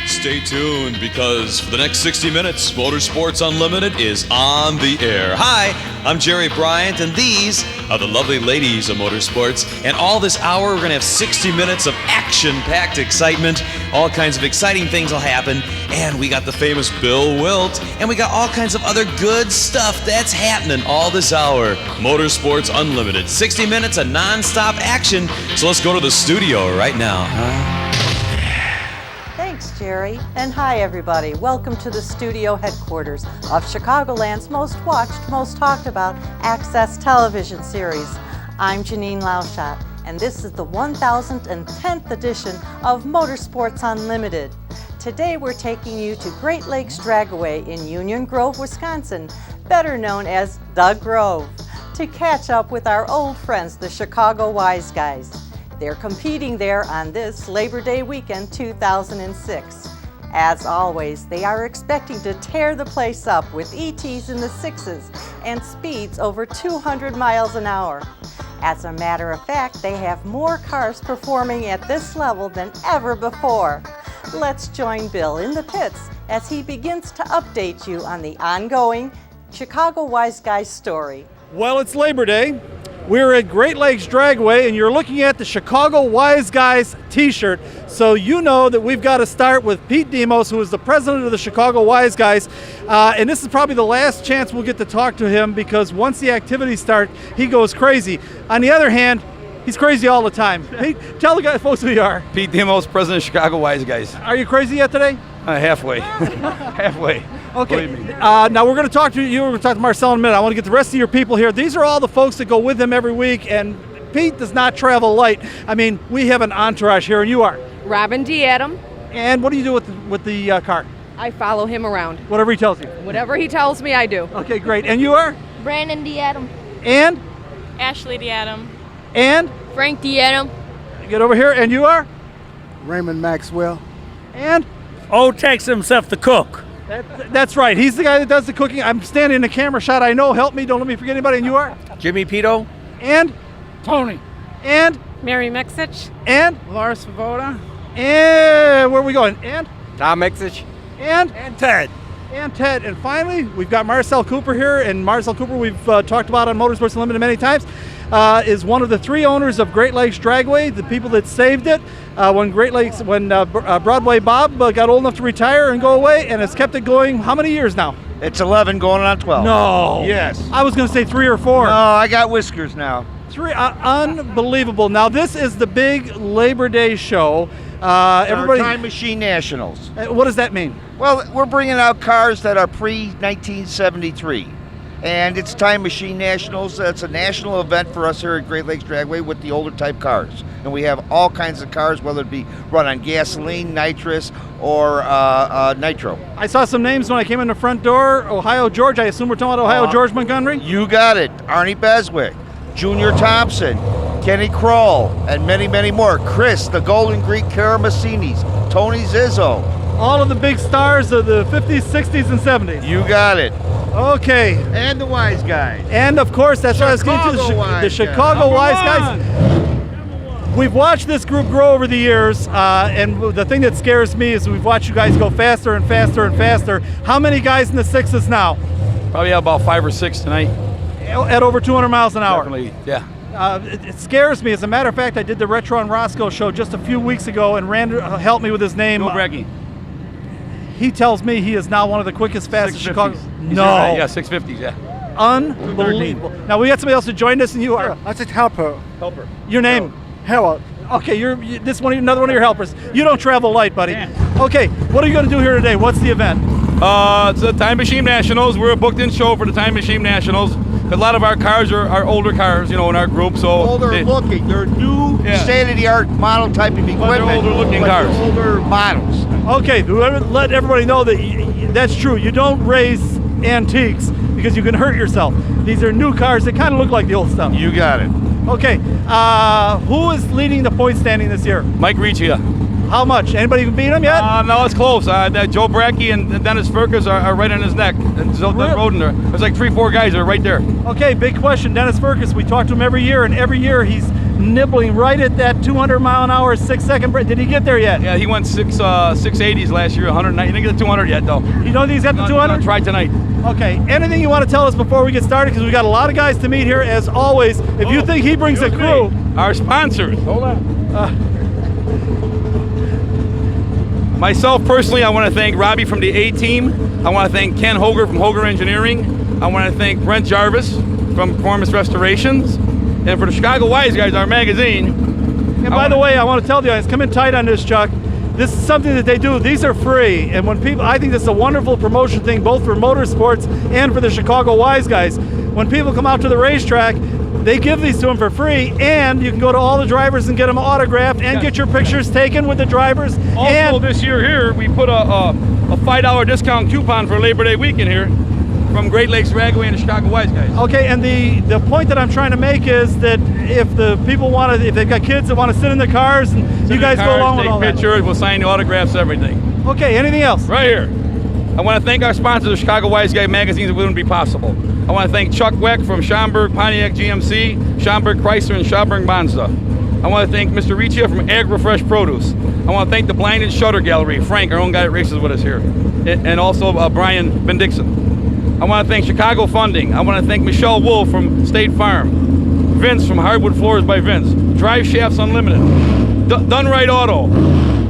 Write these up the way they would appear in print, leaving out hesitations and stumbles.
Stay tuned because for the next 60 minutes, Motorsports Unlimited is on the air. Hi, I'm Jerry Bryant, and these are the lovely ladies of motorsports. And all this hour, we're going to have 60 minutes of action-packed excitement. All kinds of exciting things will happen. And we got the famous Bill Wildt, and we got all kinds of other good stuff that's happening all this hour. Motorsports Unlimited, 60 minutes of non-stop action. So let's go to the studio right now, huh? Thanks, Jerry. And hi, everybody. Welcome to the studio headquarters of Chicagoland's most watched, most talked about Access television series. I'm Janine Lauschat, and this is the 1010th edition of Motorsports Unlimited. Today, we're taking you to Great Lakes Dragaway in Union Grove, Wisconsin, better known as The Grove, to catch up with our old friends, the Chicago Wiseguys. They're competing there on this Labor Day weekend 2006. As always, they are expecting to tear the place up with ETs in the sixes and speeds over 200 miles an hour. As a matter of fact, they have more cars performing at this level than ever before. Let's join Bill in the pits as he begins to update you on the ongoing Chicago Wiseguys story. Well, it's Labor Day. We're at Great Lakes Dragaway, and you're looking at the Chicago Wiseguys t-shirt. So you know that we've got to start with Pete Demos, who is the president of the Chicago Wiseguys. And this is probably the last chance we'll get to talk to him, because once the activities start, he goes crazy. On the other hand, he's crazy all the time. Pete, tell the guys, folks, who you are. Pete Demos, president of Chicago Wiseguys. Are you crazy yet today? Halfway. Halfway. Okay. Now we're going to talk to you. We're going to talk to Marcel in a minute. I want to get the rest of your people here. These are all the folks that go with him every week, and Pete does not travel light. I mean, we have an entourage here, and you are? Robin D. Adam. And what do you do with the car? I follow him around. Whatever he tells you. Whatever he tells me, I do. Okay, great. And you are? Brandon D. Adam. And? Ashley D. Adam. And? Frank D. Adam. Get over here. And you are? Raymond Maxwell. And? Takes himself the cook. That's right. He's the guy that does the cooking. I'm standing in the camera shot. I know. Help me. Don't let me forget anybody. And you are? Jimmy Pito. And? Tony. And? Mary Mexich. And? Lars Svoboda. And where are we going? And? Tom Mixich. And? Ted. And Ted. And finally, we've got Marcel Cooper here. And Marcel Cooper, we've talked about on Motorsports Unlimited many times, is one of the three owners of Great Lakes Dragaway, the people that saved it when Broadway Bob got old enough to retire and go away, and has kept it going. How many years now? It's 11 going on 12. No. Yes. I was going to say 3 or 4. No, I got whiskers now. 3. Unbelievable. Now, this is the big Labor Day show. Everybody. Time Machine Nationals. What does that mean? Well, we're bringing out cars that are pre-1973. And it's Time Machine Nationals. It's a national event for us here at Great Lakes Dragaway with the older type cars. And we have all kinds of cars, whether it be run on gasoline, nitrous, or nitro. I saw some names when I came in the front door. Ohio George. I assume we're talking about Ohio George Montgomery? You got it. Arnie Beswick, Junior Thompson, Kenny Kroll, and many, many more. Chris, the Golden Greek Karamassinis, Tony Zizzo. All of the big stars of the 50s, 60s, and 70s. You got it. Okay. And the Wiseguys. And of course, that's what I was getting to, the Chicago Wiseguys. We've watched this group grow over the years, and the thing that scares me is we've watched you guys go faster and faster and faster. How many guys in the sixes now? Probably about 5 or 6 tonight. At over 200 miles an hour. Definitely, yeah. It scares me. As a matter of fact, I did the Retro and Roscoe show just a few weeks ago, and Rand helped me with his name. Bradkey. He tells me he is now one of the quickest, fastest Chicago. No. Yeah, 650s, yeah. Unbelievable. Now, we got somebody else who joined us, and you are? I said Helper. Your name? Harold. Okay, this one, another one of your helpers. You don't travel light, buddy. Yeah. Okay, what are you going to do here today? What's the event? It's the Time Machine Nationals. We're a booked-in show for the Time Machine Nationals. A lot of our cars are older cars, in our group. So older looking. They're new, state-of-the-art model type of equipment. They're older looking cars. Older models. Okay, let everybody know that that's true. You don't race antiques because you can hurt yourself. These are new cars that kind of look like the old stuff. You got it. Okay, who is leading the point standing this year? Mike Riccio. How much? Anybody beat him yet? No, it's close. Joe Bradkey and Dennis Perkis are right on his neck. And there's like 3-4 guys that are right there. Okay, big question. Dennis Perkis, we talk to him every year, and every year he's nibbling right at that 200 mile an hour, 6 second break. Did he get there yet? Yeah, he went 680s last year, 190. He didn't get the 200 yet, though. You know he's at the 200? Try tonight. Okay, anything you want to tell us before we get started? Because we got a lot of guys to meet here, as always. If you think he brings a crew. Our sponsors. Hold on. Myself, personally, I want to thank Robbie from the A-Team. I want to thank Ken Hoger from Hoger Engineering. I want to thank Brent Jarvis from Performance Restorations. And for the Chicago Wiseguys, our magazine. And by the way, I want to tell the audience, come in tight on this, Chuck. This is something that they do. These are free. And when people, I think this is a wonderful promotion thing, both for motorsports and for the Chicago Wiseguys. When people come out to the racetrack, they give these to them for free, and you can go to all the drivers and get them autographed and get your pictures taken with the drivers. Also, and this year here, we put a $5 discount coupon for Labor Day weekend here from Great Lakes Dragaway and the Chicago Wiseguys. Okay, and the point that I'm trying to make is that if the people want to, if they've got kids that want to sit in the cars, and you guys go along with all take pictures, that. we'll sign the autographs, everything. Okay, anything else? Right here. I want to thank our sponsors, the Chicago Wiseguy magazines. It wouldn't be possible. I want to thank Chuck Weck from Schaumburg Pontiac GMC, Schaumburg Chrysler, and Schaumburg Mazda. I want to thank Mr. Riccio from AgriFresh Produce. I want to thank the Blind and Shutter Gallery, Frank, our own guy that races with us here, and also Brian Bendixon. I want to thank Chicago Funding. I want to thank Michelle Wolf from State Farm, Vince from Hardwood Floors by Vince, Drive Shafts Unlimited, Dunright Auto,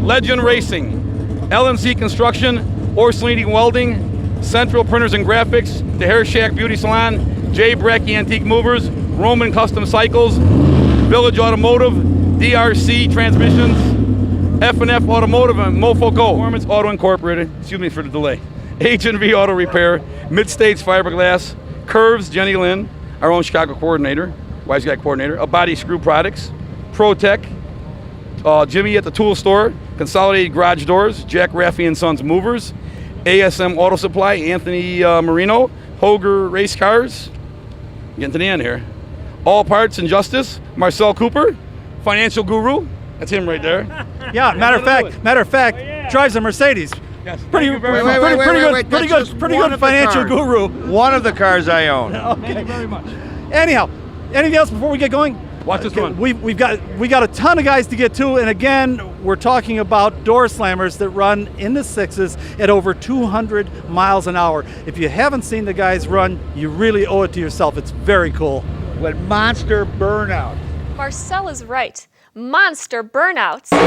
Legend Racing, LNC Construction, Orsini Welding, Central Printers and Graphics, the Hair Shack Beauty Salon, J. Bradkey Antique Movers, Roman Custom Cycles, Village Automotive, DRC Transmissions, F&F Automotive, and Mofo Co. Performance Auto Incorporated, excuse me for the delay, H&V Auto Repair, Mid-States Fiberglass, Curves, Jenny Lynn, our own Chicago coordinator, Wise Guy coordinator, Abadi Screw Products, ProTech, Jimmy at the Tool Store, Consolidated Garage Doors, Jack Raffi and Sons Movers, ASM Auto Supply, Anthony Marino, Hoger Race Cars, getting to the end here, All Parts and Justice, Marcel Cooper, Financial Guru, that's him right there. Yeah, matter of fact, drives a Mercedes. Yes. Pretty good financial guru. One of the cars I own. Okay. Thank you very much. Anyhow, anything else before we get going? Watch this one. We got a ton of guys to get to, and again, we're talking about door slammers that run in the sixes at over 200 miles an hour. If you haven't seen the guys run, you really owe it to yourself. It's very cool. With monster burnout. Marcel is right. Monster burnouts. But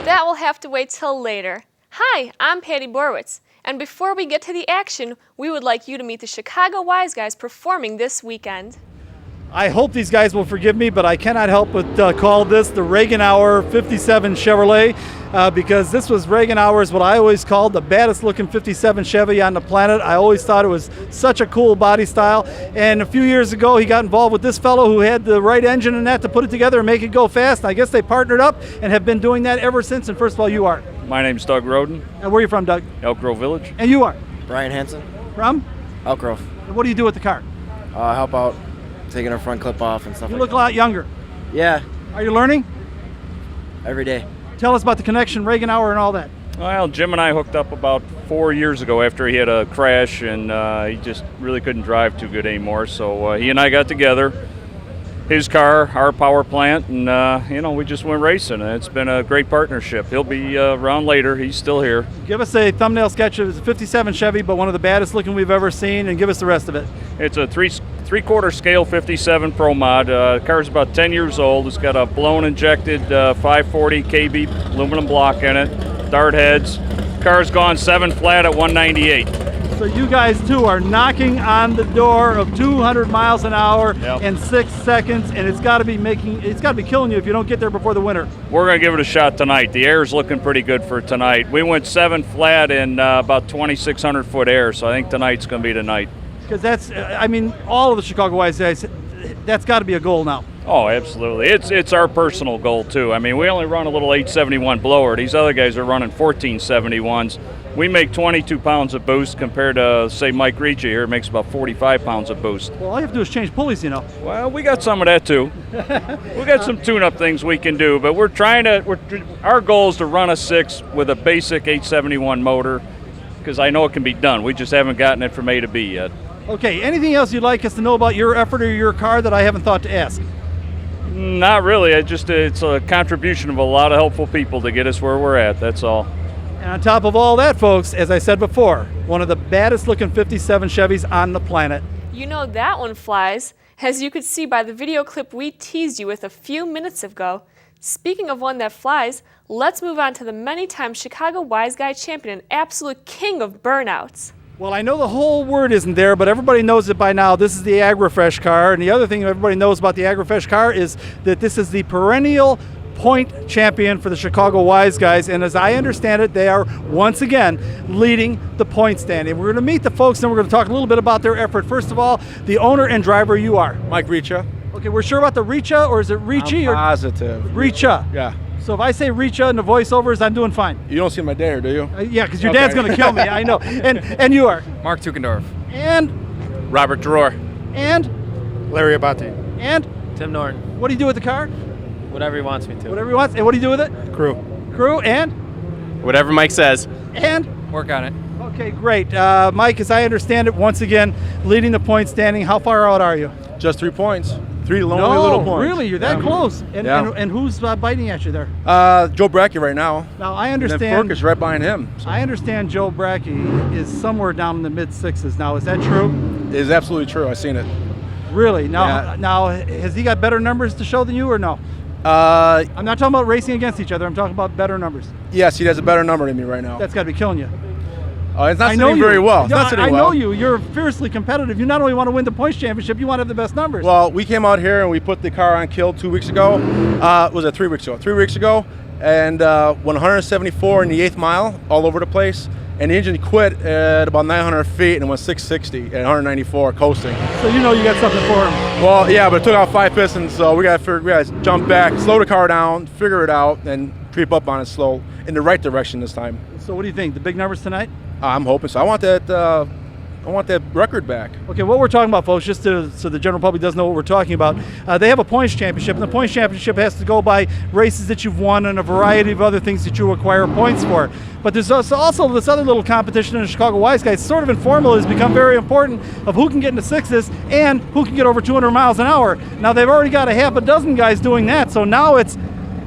that will have to wait till later. Hi, I'm Patty Borwitz. And before we get to the action, we would like you to meet the Chicago Wiseguys performing this weekend. I hope these guys will forgive me, but I cannot help but call this the Reaganar 57 Chevrolet because this was Reaganar's what I always called the baddest looking 57 Chevy on the planet. I always thought it was such a cool body style. And a few years ago, he got involved with this fellow who had the right engine and that to put it together and make it go fast. I guess they partnered up and have been doing that ever since. And first of all, you are. My name's Doug Roden. And where are you from, Doug? Elk Grove Village. And you are? Brian Hansen. From? Elk Grove. And what do you do with the car? Help out, taking our front clip off and stuff You like look a lot younger. Yeah, Are you learning? every day. Tell us about the connection, Reaganar and all that. Well, Jim and I hooked up about 4 years ago after he had a crash and he just really couldn't drive too good anymore. So he and I got together, his car, our power plant, and we just went racing. And it's been a great partnership. He'll be around later. He's still here. Give us a thumbnail sketch of a 57 Chevy, but one of the baddest looking we've ever seen, and give us the rest of it. It's a three-quarter scale 57 Pro Mod. The car's about 10 years old. It's got a blown injected 540 KB aluminum block in it, dart heads. Car's gone 7 flat at 198. So you guys too are knocking on the door of 200 miles an hour in 6 seconds, and it's got to be killing you if you don't get there before the winter. We're going to give it a shot tonight. The air's looking pretty good for tonight. We went 7 flat in about 2,600 foot air, so I think tonight's going to be the night. Because that's, all of the Chicago Wiseguys, that's got to be a goal now. Oh, absolutely. It's our personal goal too. We only run a little 871 blower. These other guys are running 1471s. We make 22 pounds of boost compared to, say, Mike Riccio here makes about 45 pounds of boost. Well, all you have to do is change pulleys, you know. Well, we got some of that too. We got some tune-up things we can do, but our goal is to run a 6 with a basic 871 motor, because I know it can be done. We just haven't gotten it from A to B yet. Okay, anything else you'd like us to know about your effort or your car that I haven't thought to ask? Not really. It's a contribution of a lot of helpful people to get us where we're at. That's all. And on top of all that, folks, as I said before, one of the baddest looking 57 Chevys on the planet. You know that one flies, as you could see by the video clip we teased you with a few minutes ago. Speaking of one that flies, let's move on to the many-time Chicago Wiseguy champion and absolute king of burnouts. Well, I know the whole word isn't there, but everybody knows it by now. This is the AgriFresh car, and the other thing everybody knows about the AgriFresh car is that this is the perennial point champion for the Chicago Wiseguys, and as I understand it, they are once again leading the point standing. We're going to meet the folks, and we're going to talk a little bit about their effort. First of all, the owner and driver you are. Mike Riccio. Okay, we're sure about the Riccio, or is it Ricci? I'm positive. Riccio. Yeah. So if I say Riccio in the voiceovers, I'm doing fine. You don't see my dad, do you? Yeah, because your dad's going to kill me. I know. And you are. Mark Tukendorf. And Robert Dror. And Larry Abate. And Tim Norton. what do you do with the car? Whatever he wants me to. Whatever he wants. And what do you do with it? Crew. And Whatever Mike says. And Work on it. okay, great. Mike, as I understand it, once again leading the point standing. How far out are you? Just 3 points. 3 lonely little points. Really, you're that close. And, Yeah. and who's biting at you there? Joe Bradkey right now. Now I And understand. then Perkis right behind him. So I understand Joe Bradkey is somewhere down in the mid sixes now. Is that true? it is absolutely true. I've seen it. Really? Now, Yeah. now has he got better numbers to show than you, or no? Uh, I'm not talking about racing against each other. I'm talking about better numbers. yes, he has a better number than me right now. That's got to be killing you. It's not I know sitting you. very well. It's Yeah, not sitting I well. know you. You're fiercely competitive. You not only want to win the points championship, you want to have the best numbers. Well, we came out here and we put the car on kill 2 weeks ago. Was it 3 weeks ago? 3 weeks ago, and went 174 in the 8th mile all over the place. And the engine quit at about 900 feet and went 660 at 194 coasting. So you know you got something for him. Well, yeah, but it took out 5 pistons, so we got to jump back, slow the car down, figure it out, and creep up on it slow in the right direction this time. So what do you think? The big numbers tonight? I'm hoping so. I want that record back. Okay, what we're talking about, folks, just so the general public doesn't know what we're talking about, they have a points championship, and the points championship has to go by races that you've won and a variety of other things that you acquire points for. But there's also this other little competition in the Chicago Wiseguys, sort of informal, has become very important, of who can get into sixes and who can get over 200 miles an hour. Now, they've already got a half a dozen guys doing that, so now it's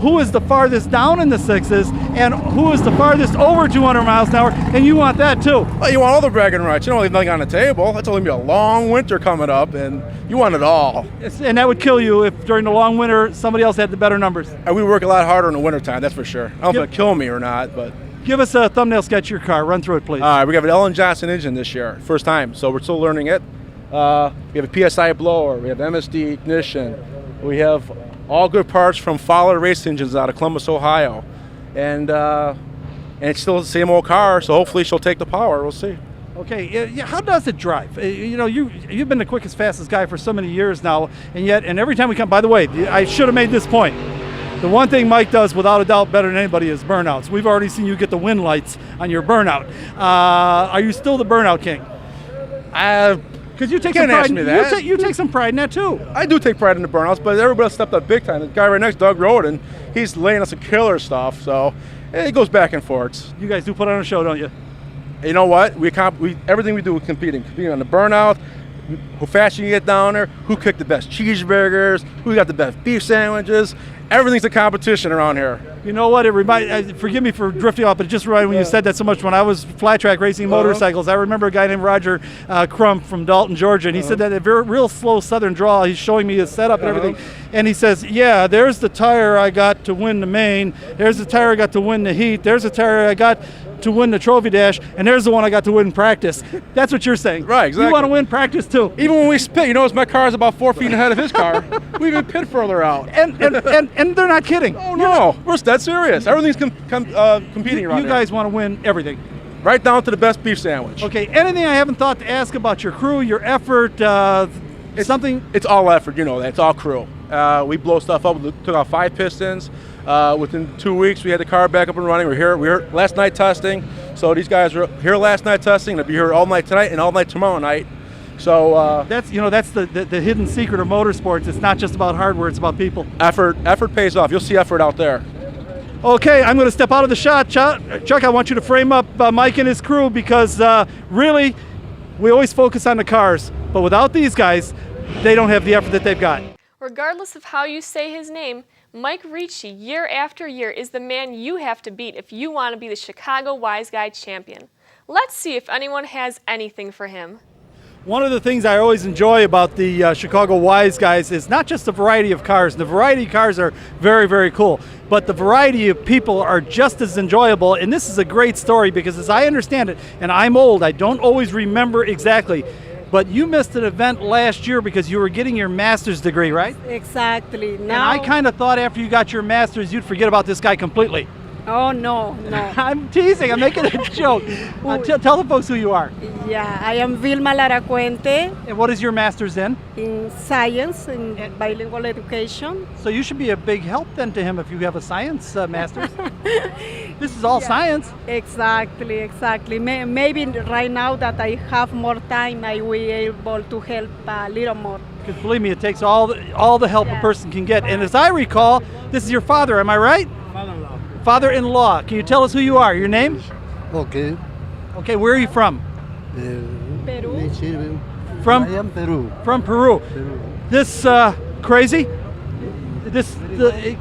who is the farthest down in the sixes and who is the farthest over 200 miles an hour, and you want that too. Well, you want all the bragging rights. You don't leave nothing on the table. It's only going to be a long winter coming up, and you want it all. And that would kill you if during the long winter somebody else had the better numbers. And we work a lot harder in the wintertime, that's for sure. I don't know if it'll kill me or not, but... Give us a thumbnail sketch of your car. Run through it, please. All right, we have an Ellen Johnson engine this year, first time, so we're still learning it. We have a PSI blower, we have MSD ignition, we have all good parts from Fowler race engines out of Columbus, Ohio. And it's still the same old car, so hopefully she'll take the power. We'll see. Okay, how does it drive? You know, you've been the quickest, fastest guy for so many years now, and every time we come, by the way, I should have made this point. The one thing Mike does without a doubt better than anybody is burnouts. We've already seen you get the wind lights on your burnout. Are you still the burnout king? Because you take some pride. Ask me that. You take some pride in that too. I do take pride in the burnouts, but everybody else stepped up big time. The guy right next, Doug Roden, he's laying us some killer stuff. So it goes back and forth. You guys do put on a show, don't you? You know what? We everything we do is competing on the burnout. How fast you can get down there? Who cooked the best cheeseburgers? Who got the best beef sandwiches? Everything's a competition around here. You know what? Forgive me for drifting off, but it just reminded me when you said that so much. When I was flat track racing motorcycles, I remember a guy named Roger Crump from Dalton, Georgia, and he said that a real slow southern drawl. He's showing me his setup and everything, and he says, "Yeah, there's the tire I got to win the main. There's the tire I got to win the heat. There's the tire I got to win the trophy dash, and there's the one I got to win practice." That's what you're saying, right? Exactly. You want to win practice too. Even when we spit, you notice my car is about 4 feet ahead of his car. We even pit further out. And they're not kidding. Oh no, we're dead serious. Everything's competing around here. You guys want to win everything. Right down to the best beef sandwich. Okay, anything I haven't thought to ask about your crew, your effort, something? It's all effort, you know that. It's all crew. We blow stuff up. We took out 5 pistons. Within 2 weeks, we had the car back up and running. We were here last night testing. So these guys were here last night testing. They'll be here all night tonight and all night tomorrow night. So that's the hidden secret of motorsports. It's not just about hardware; it's about people. Effort pays off. You'll see effort out there. Okay, I'm going to step out of the shot. Chuck, I want you to frame up Mike and his crew because really, we always focus on the cars, but without these guys, they don't have the effort that they've got. Regardless of how you say his name, Mike Riccio, year after year, is the man you have to beat if you want to be the Chicago Wiseguy champion. Let's see if anyone has anything for him. One of the things I always enjoy about the Chicago Wiseguys is not just the variety of cars. The variety of cars are very, very cool, but the variety of people are just as enjoyable. And this is a great story because, as I understand it, and I'm old, I don't always remember exactly, but you missed an event last year because you were getting your master's degree, right? Exactly. And I kind of thought after you got your master's, you'd forget about this guy completely. Oh, no. I'm teasing. I'm making a joke. Tell the folks who you are. Yeah, I am Vilma Lara Cuente. And what is your master's in? In science, in bilingual education. So you should be a big help then to him if you have a science master's. This is all science. Exactly. Maybe right now that I have more time, I will be able to help a little more. Because believe me, it takes all the help a person can get. And as I recall, this is your father, am I right? Father-in-law. Father-in-law. Can you tell us who you are? Your name? Okay. Okay, where are you from? Peru. From? I am Peru. From Peru. Peru. Crazy?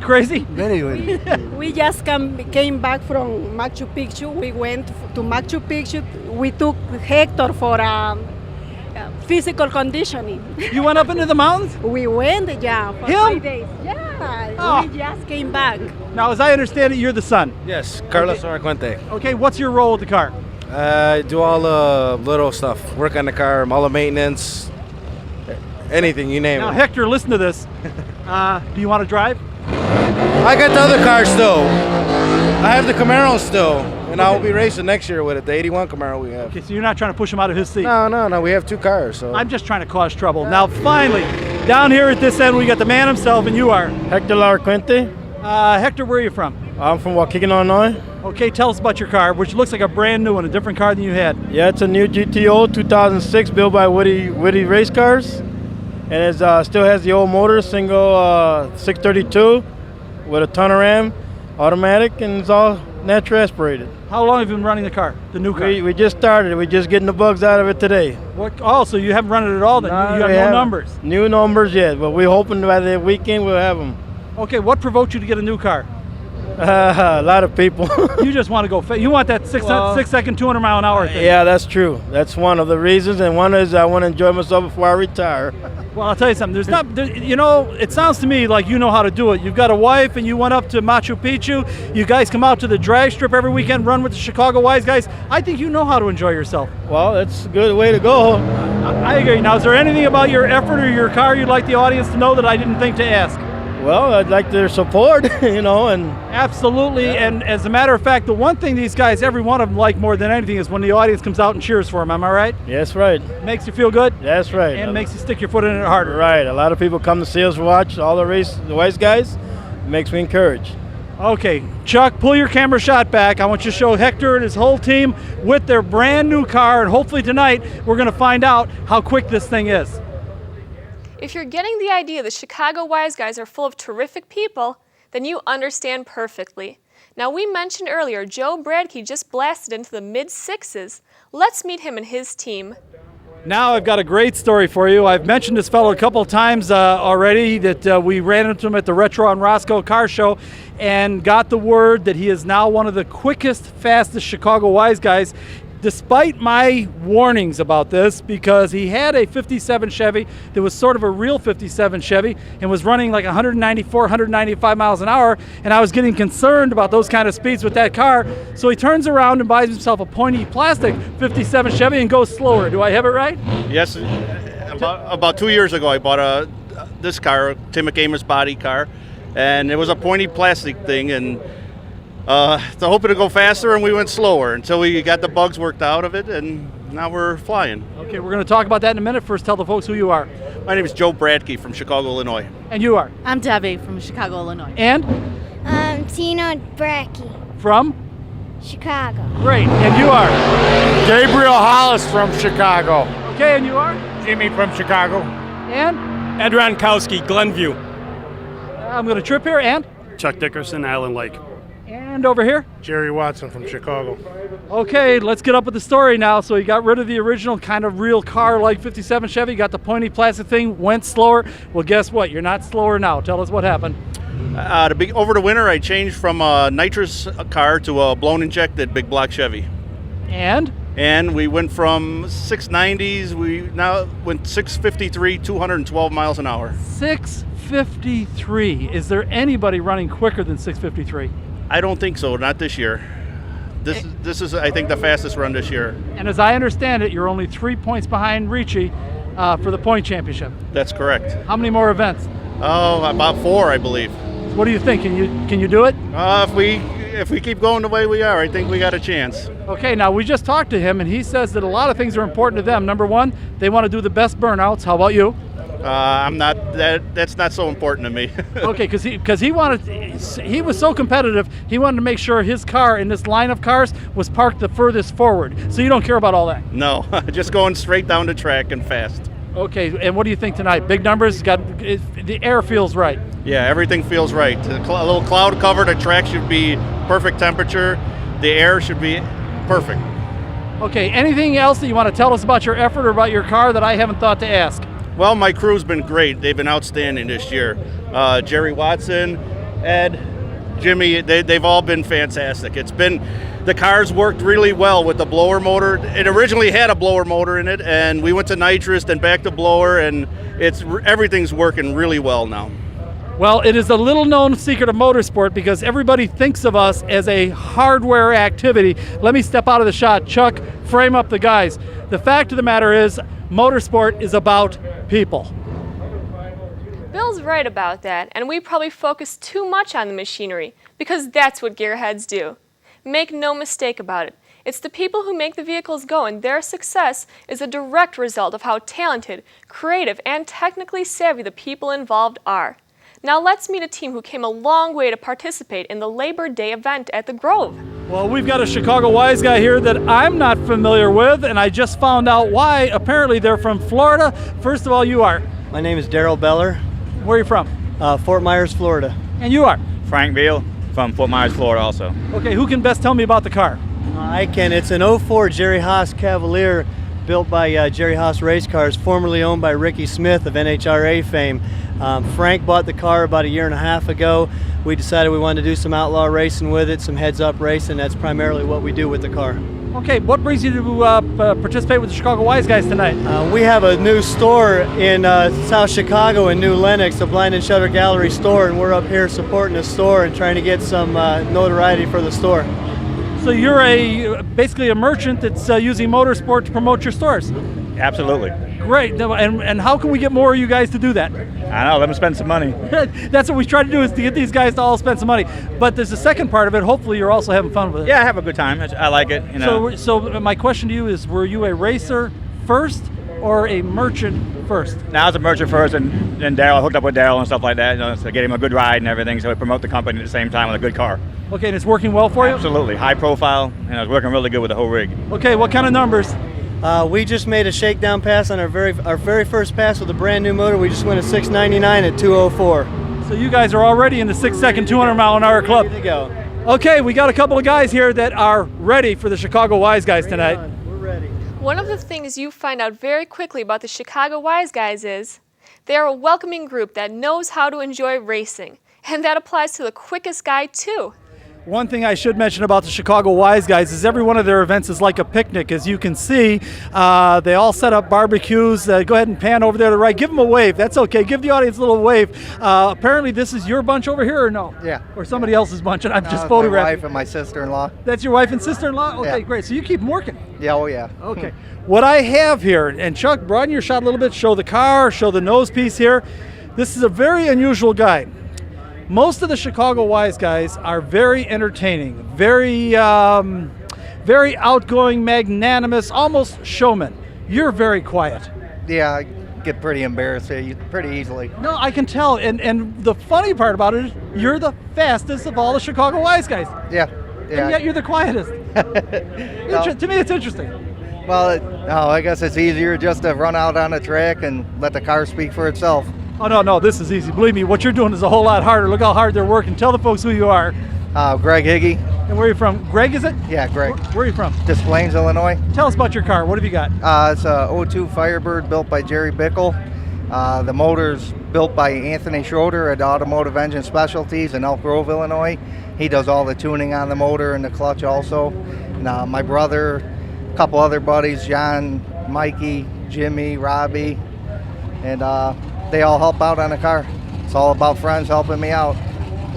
Crazy? Very, very. We just came back from Machu Picchu. We went to Machu Picchu. We took Hector for physical conditioning. You went up into the mountains? We went, yeah, for 5 days. Yeah, we just came back. Now, as I understand it, you're the son. Yes, Carlos Aracuente. Okay, what's your role with the car? I do all the little stuff. Work on the car, all the maintenance, anything, you name Now, it. Hector, listen to this. Do you want to drive? I got the other car still. I have the Camaro still, and I will be racing next year with it, the 81 Camaro we have. Okay, so you're not trying to push him out of his seat? No, we have two cars. So I'm just trying to cause trouble. Now, finally, down here at this end, we got the man himself, and you are? Hector Larquente. Hector, where are you from? I'm from Waukegan, Illinois. Okay, tell us about your car, which looks like a brand new one, a different car than you had. Yeah, it's a new GTO 2006 built by Woody Race Cars. And it still has the old motor, single 632 with a tonner ram, automatic, and it's all natural aspirated. How long have you been running the car, the new car? We just started. We're just getting the bugs out of it today. Oh, so you haven't run it at all then? You have no numbers? New numbers yet, but we're hoping by the weekend we'll have them. Okay, what provoked you to get a new car? A lot of people. You just want to go you want that 6-second, 200-mile-an-hour thing. Yeah, that's true. That's one of the reasons, and one is I want to enjoy myself before I retire. Well, I'll tell you something. It sounds to me like you know how to do it. You've got a wife, and you went up to Machu Picchu. You guys come out to the drag strip every weekend, run with the Chicago Wiseguys. I think you know how to enjoy yourself. Well, that's a good way to go. I agree. Now, is there anything about your effort or your car you'd like the audience to know that I didn't think to ask? Well, I'd like their support, and... Absolutely, yeah. And as a matter of fact, the one thing these guys, every one of them like more than anything is when the audience comes out and cheers for them, am I right? Yes, right. Makes you feel good? That's right. And makes you stick your foot in it harder. Right, a lot of people come to see us watch all the Wiseguys. It makes me encouraged. Okay, Chuck, pull your camera shot back. I want you to show Hector and his whole team with their brand new car, and hopefully tonight we're going to find out how quick this thing is. If you're getting the idea the Chicago Wiseguys are full of terrific people, then you understand perfectly. Now, we mentioned earlier Joe Bradkey just blasted into the mid-sixes. Let's meet him and his team. Now I've got a great story for you. I've mentioned this fellow a couple of times already that we ran into him at the Retro on Roscoe car show and got the word that he is now one of the quickest, fastest Chicago Wiseguys, despite my warnings about this, because he had a 57 Chevy that was sort of a real 57 Chevy and was running like 194, 195 miles an hour, and I was getting concerned about those kind of speeds with that car. So he turns around and buys himself a pointy plastic 57 Chevy and goes slower. Do I have it right? Yes. About 2 years ago, I bought this car, Tim McAmer's body car, and it was a pointy plastic thing, and so hoping to go faster, and we went slower until we got the bugs worked out of it, and now we're flying. Okay, we're going to talk about that in a minute. First, tell the folks who you are. My name is Joe Bradkey from Chicago, Illinois. And you are? I'm Debbie from Chicago, Illinois. And? Tina Bradkey. From? Chicago. Great. And you are? Gabriel Hollis from Chicago. Okay, and you are? Jimmy from Chicago. And? Ed Ronkowski, Glenview. I'm going to trip here, and? Chuck Dickerson, Island Lake. And over here? Jerry Watson from Chicago. Okay, let's get up with the story now. So you got rid of the original kind of real car like 57 Chevy, got the pointy plastic thing, went slower. Well, guess what? You're not slower now. Tell us what happened. Over the winter, I changed from a nitrous car to a blown injected big block Chevy. And we went from 690s, we now went 653, 212 miles an hour. 653. Is there anybody running quicker than 653? I don't think so, not this year. This is, I think, the fastest run this year. And as I understand it, you're only 3 points behind Ricci for the point championship. That's correct. How many more events? Oh, about 4, I believe. What do you think? Can you do it? If we keep going the way we are, I think we got a chance. Okay, now we just talked to him, and he says that a lot of things are important to them. Number one, they want to do the best burnouts. How about you? I'm not. That's not so important to me. Okay, because he was so competitive. He wanted to make sure his car in this line of cars was parked the furthest forward. So you don't care about all that. No, just going straight down the track and fast. Okay, and what do you think tonight? Big numbers. The air feels right. Yeah, everything feels right. A little cloud cover. The track should be perfect temperature. The air should be perfect. Okay, anything else that you want to tell us about your effort or about your car that I haven't thought to ask? Well, my crew's been great. They've been outstanding this year. Jerry Watson, Ed, Jimmy, they've all been fantastic. The cars worked really well with the blower motor. It originally had a blower motor in it, and we went to nitrous, then back to blower, and everything's working really well now. Well, it is a little-known secret of motorsport because everybody thinks of us as a hardware activity. Let me step out of the shot. Chuck, frame up the guys. The fact of the matter is, motorsport is about people. Bill's right about that, and we probably focus too much on the machinery because that's what gearheads do. Make no mistake about it. It's the people who make the vehicles go, and their success is a direct result of how talented, creative, and technically savvy the people involved are. Now let's meet a team who came a long way to participate in the Labor Day event at the Grove. Well, we've got a Chicago Wise guy here that I'm not familiar with, and I just found out why. Apparently they're from Florida. First of all, you are? My name is Daryl Beller. Where are you from? Fort Myers, Florida. And you are? Frank Beal from Fort Myers, Florida also. Okay, who can best tell me about the car? I can. It's an 04 Jerry Haas Cavalier built by Jerry Haas Race Cars, formerly owned by Ricky Smith of NHRA fame. Frank bought the car about 1.5 years ago. We decided we wanted to do some outlaw racing with it, some heads-up racing. That's primarily what we do with the car. Okay, what brings you to participate with the Chicago Wise Guys tonight? We have a new store in South Chicago in New Lenox, a blind and shutter gallery store, and we're up here supporting the store and trying to get some notoriety for the store. So you're basically a merchant that's using motorsport to promote your stores? Absolutely. Great. And how can we get more of you guys to do that? I know, let them spend some money. That's what we try to do, is to get these guys to all spend some money. But there's a second part of it. Hopefully you're also having fun with it. Yeah, I have a good time. I like it. You know. So my question to you is, were you a racer first or a merchant first? Now I was a merchant first, and then Daryl, hooked up with Daryl and stuff like that, to get him a good ride and everything, so we promote the company at the same time with a good car. Okay, and it's working well for you? Absolutely. High profile, and it's working really good with the whole rig. Okay, what kind of numbers? We just made a shakedown pass on our very first pass with a brand new motor. We just went a 699 at 204. So you guys are already in the 6-second 200-mile-an-hour club. Ready to go. Okay, we got a couple of guys here that are ready for the Chicago Wise Guys tonight. We're ready. One of the things you find out very quickly about the Chicago Wise Guys is they are a welcoming group that knows how to enjoy racing. And that applies to the quickest guy, too. One thing I should mention about the Chicago Wise Guys is every one of their events is like a picnic. As you can see, they all set up barbecues. Go ahead and pan over there to the right. Give them a wave. That's okay. Give the audience a little wave. Apparently, this is your bunch over here, or no? Yeah. Or somebody else's bunch, and I'm just My photographing. wife and my sister-in-law. That's your wife and sister-in-law? Okay, Yeah. great. So you keep them working. Yeah, oh yeah. Okay. What I have here, and Chuck, broaden your shot a little bit. Show the car, show the nose piece here. This is a very unusual guy. Most of the Chicago Wise Guys are very entertaining, very outgoing, magnanimous, almost showman. You're very quiet. Yeah, I get pretty embarrassed pretty easily. No, I can tell. And the funny part about it is you're the fastest of all the Chicago Wise Guys. Yeah. And yet you're the quietest. To me, it's interesting. Well, I guess it's easier just to run out on the track and let the car speak for itself. Oh, no, this is easy. Believe me, what you're doing is a whole lot harder. Look how hard they're working. Tell the folks who you are. Greg Higgy. And where are you from? Greg, is it? Yeah, Greg. Where are you from? Des Plaines, Illinois. Tell us about your car. What have you got? It's a 02 Firebird built by Jerry Bickle. The motor's built by Anthony Schroeder at Automotive Engine Specialties in Elk Grove, Illinois. He does all the tuning on the motor and the clutch also. And, my brother, a couple other buddies, John, Mikey, Jimmy, Robbie, and they all help out on the car. It's all about friends helping me out.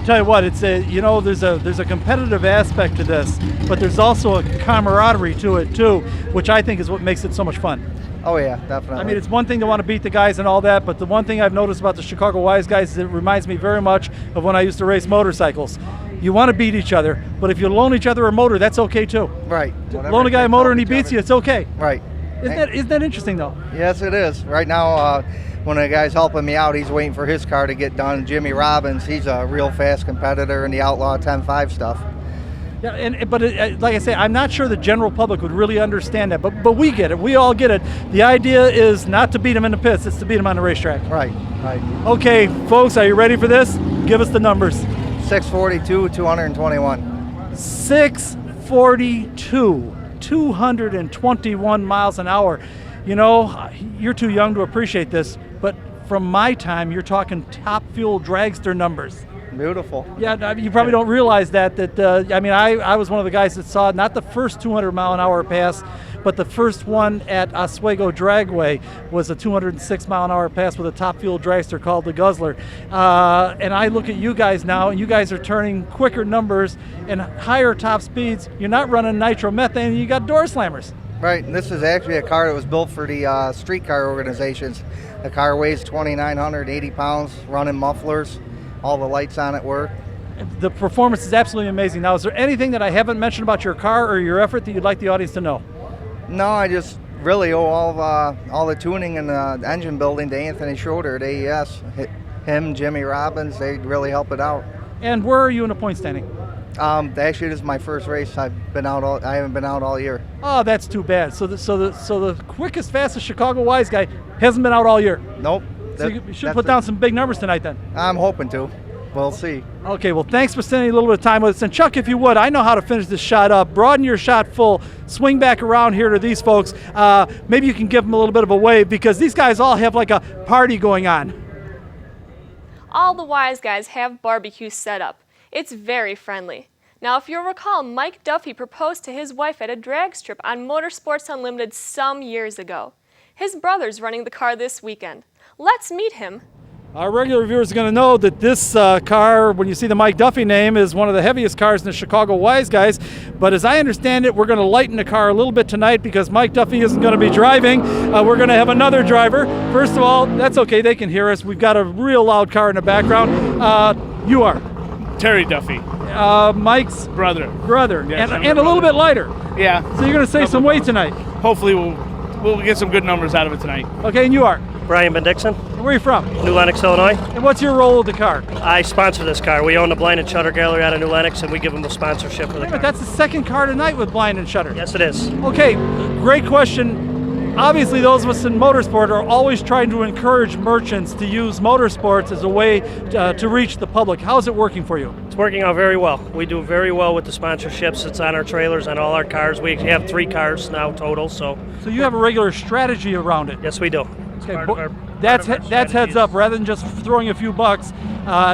Tell you what, it's there's a competitive aspect to this, but there's also a camaraderie to it too, which I think is what makes it so much fun. Oh yeah, definitely. I mean, it's one thing to want to beat the guys and all that, but the one thing I've noticed about the Chicago Wiseguys is it reminds me very much of when I used to race motorcycles. You want to beat each other, but if you loan each other a motor, that's okay too. Right. Loan a guy a motor and he beats you, it's okay. Right. Isn't that interesting though? Yes, it is. Right now, one of the guys helping me out, he's waiting for his car to get done. Jimmy Robbins, he's a real fast competitor in the Outlaw 10.5 stuff. Yeah, but like I say, I'm not sure the general public would really understand that, but we get it. We all get it. The idea is not to beat them in the pits, it's to beat them on the racetrack. Right. Okay, folks, are you ready for this? Give us the numbers. 642, 221. 642, 221 miles an hour. You know, you're too young to appreciate this, but from my time, you're talking top fuel dragster numbers. Beautiful. Yeah, you probably don't realize that I mean, I was one of the guys that saw not the first 200 mile an hour pass, but the first one at Oswego Dragway was a 206 mile an hour pass with a top fuel dragster called the Guzzler. And I look at you guys now, and you guys are turning quicker numbers and higher top speeds. You're not running nitromethane, you got door slammers. Right, and this is actually a car that was built for the streetcar organizations. The car weighs 2,980 pounds, running mufflers. All the lights on it work. The performance is absolutely amazing. Now, is there anything that I haven't mentioned about your car or your effort that you'd like the audience to know? No, I just really owe all the tuning and the engine building to Anthony Schroeder at AES. Him, Jimmy Robbins, they really help it out. And where are you in the point standing? Actually, this is my first race. I haven't been out all year. Oh, that's too bad. So the quickest, fastest Chicago Wise guy hasn't been out all year. Nope. So you should put down some big numbers tonight then. I'm hoping to. We'll see. Okay, well, thanks for spending a little bit of time with us. And Chuck, if you would, I know how to finish this shot up. Broaden your shot full. Swing back around here to these folks. Maybe you can give them a little bit of a wave because these guys all have like a party going on. All the Wiseguys have barbecue set up. It's very friendly. Now, if you'll recall, Mike Duffy proposed to his wife at a drag strip on Motorsports Unlimited some years ago. His brother's running the car this weekend. Let's meet him. Our regular viewers are going to know that this car, when you see the Mike Duffy name, is one of the heaviest cars in the Chicago Wiseguys. But as I understand it, we're going to lighten the car a little bit tonight because Mike Duffy isn't going to be driving. We're going to have another driver. First of all, that's okay. They can hear us. We've got a real loud car in the background. You are? Terry Duffy. Mike's brother. Yes, and a little bit lighter. Yeah. So you're going to save some weight tonight. Hopefully we'll get some good numbers out of it tonight. Okay, and you are? Brian Bendixson. Where are you from? New Lenox, Illinois. And what's your role with the car? I sponsor this car. We own the Blind and Shutter Gallery out of New Lenox, and we give them a sponsorship for the car. But that's the second car tonight with Blind and Shutter. Yes, it is. Okay, great question. Obviously, those of us in motorsport are always trying to encourage merchants to use motorsports as a way to reach the public. How's it working for you? It's working out very well. We do very well with the sponsorships. It's on our trailers, on all our cars. We have 3 cars now total. So you have a regular strategy around it? Yes, we do. Okay, that's heads up. Rather than just throwing a few bucks,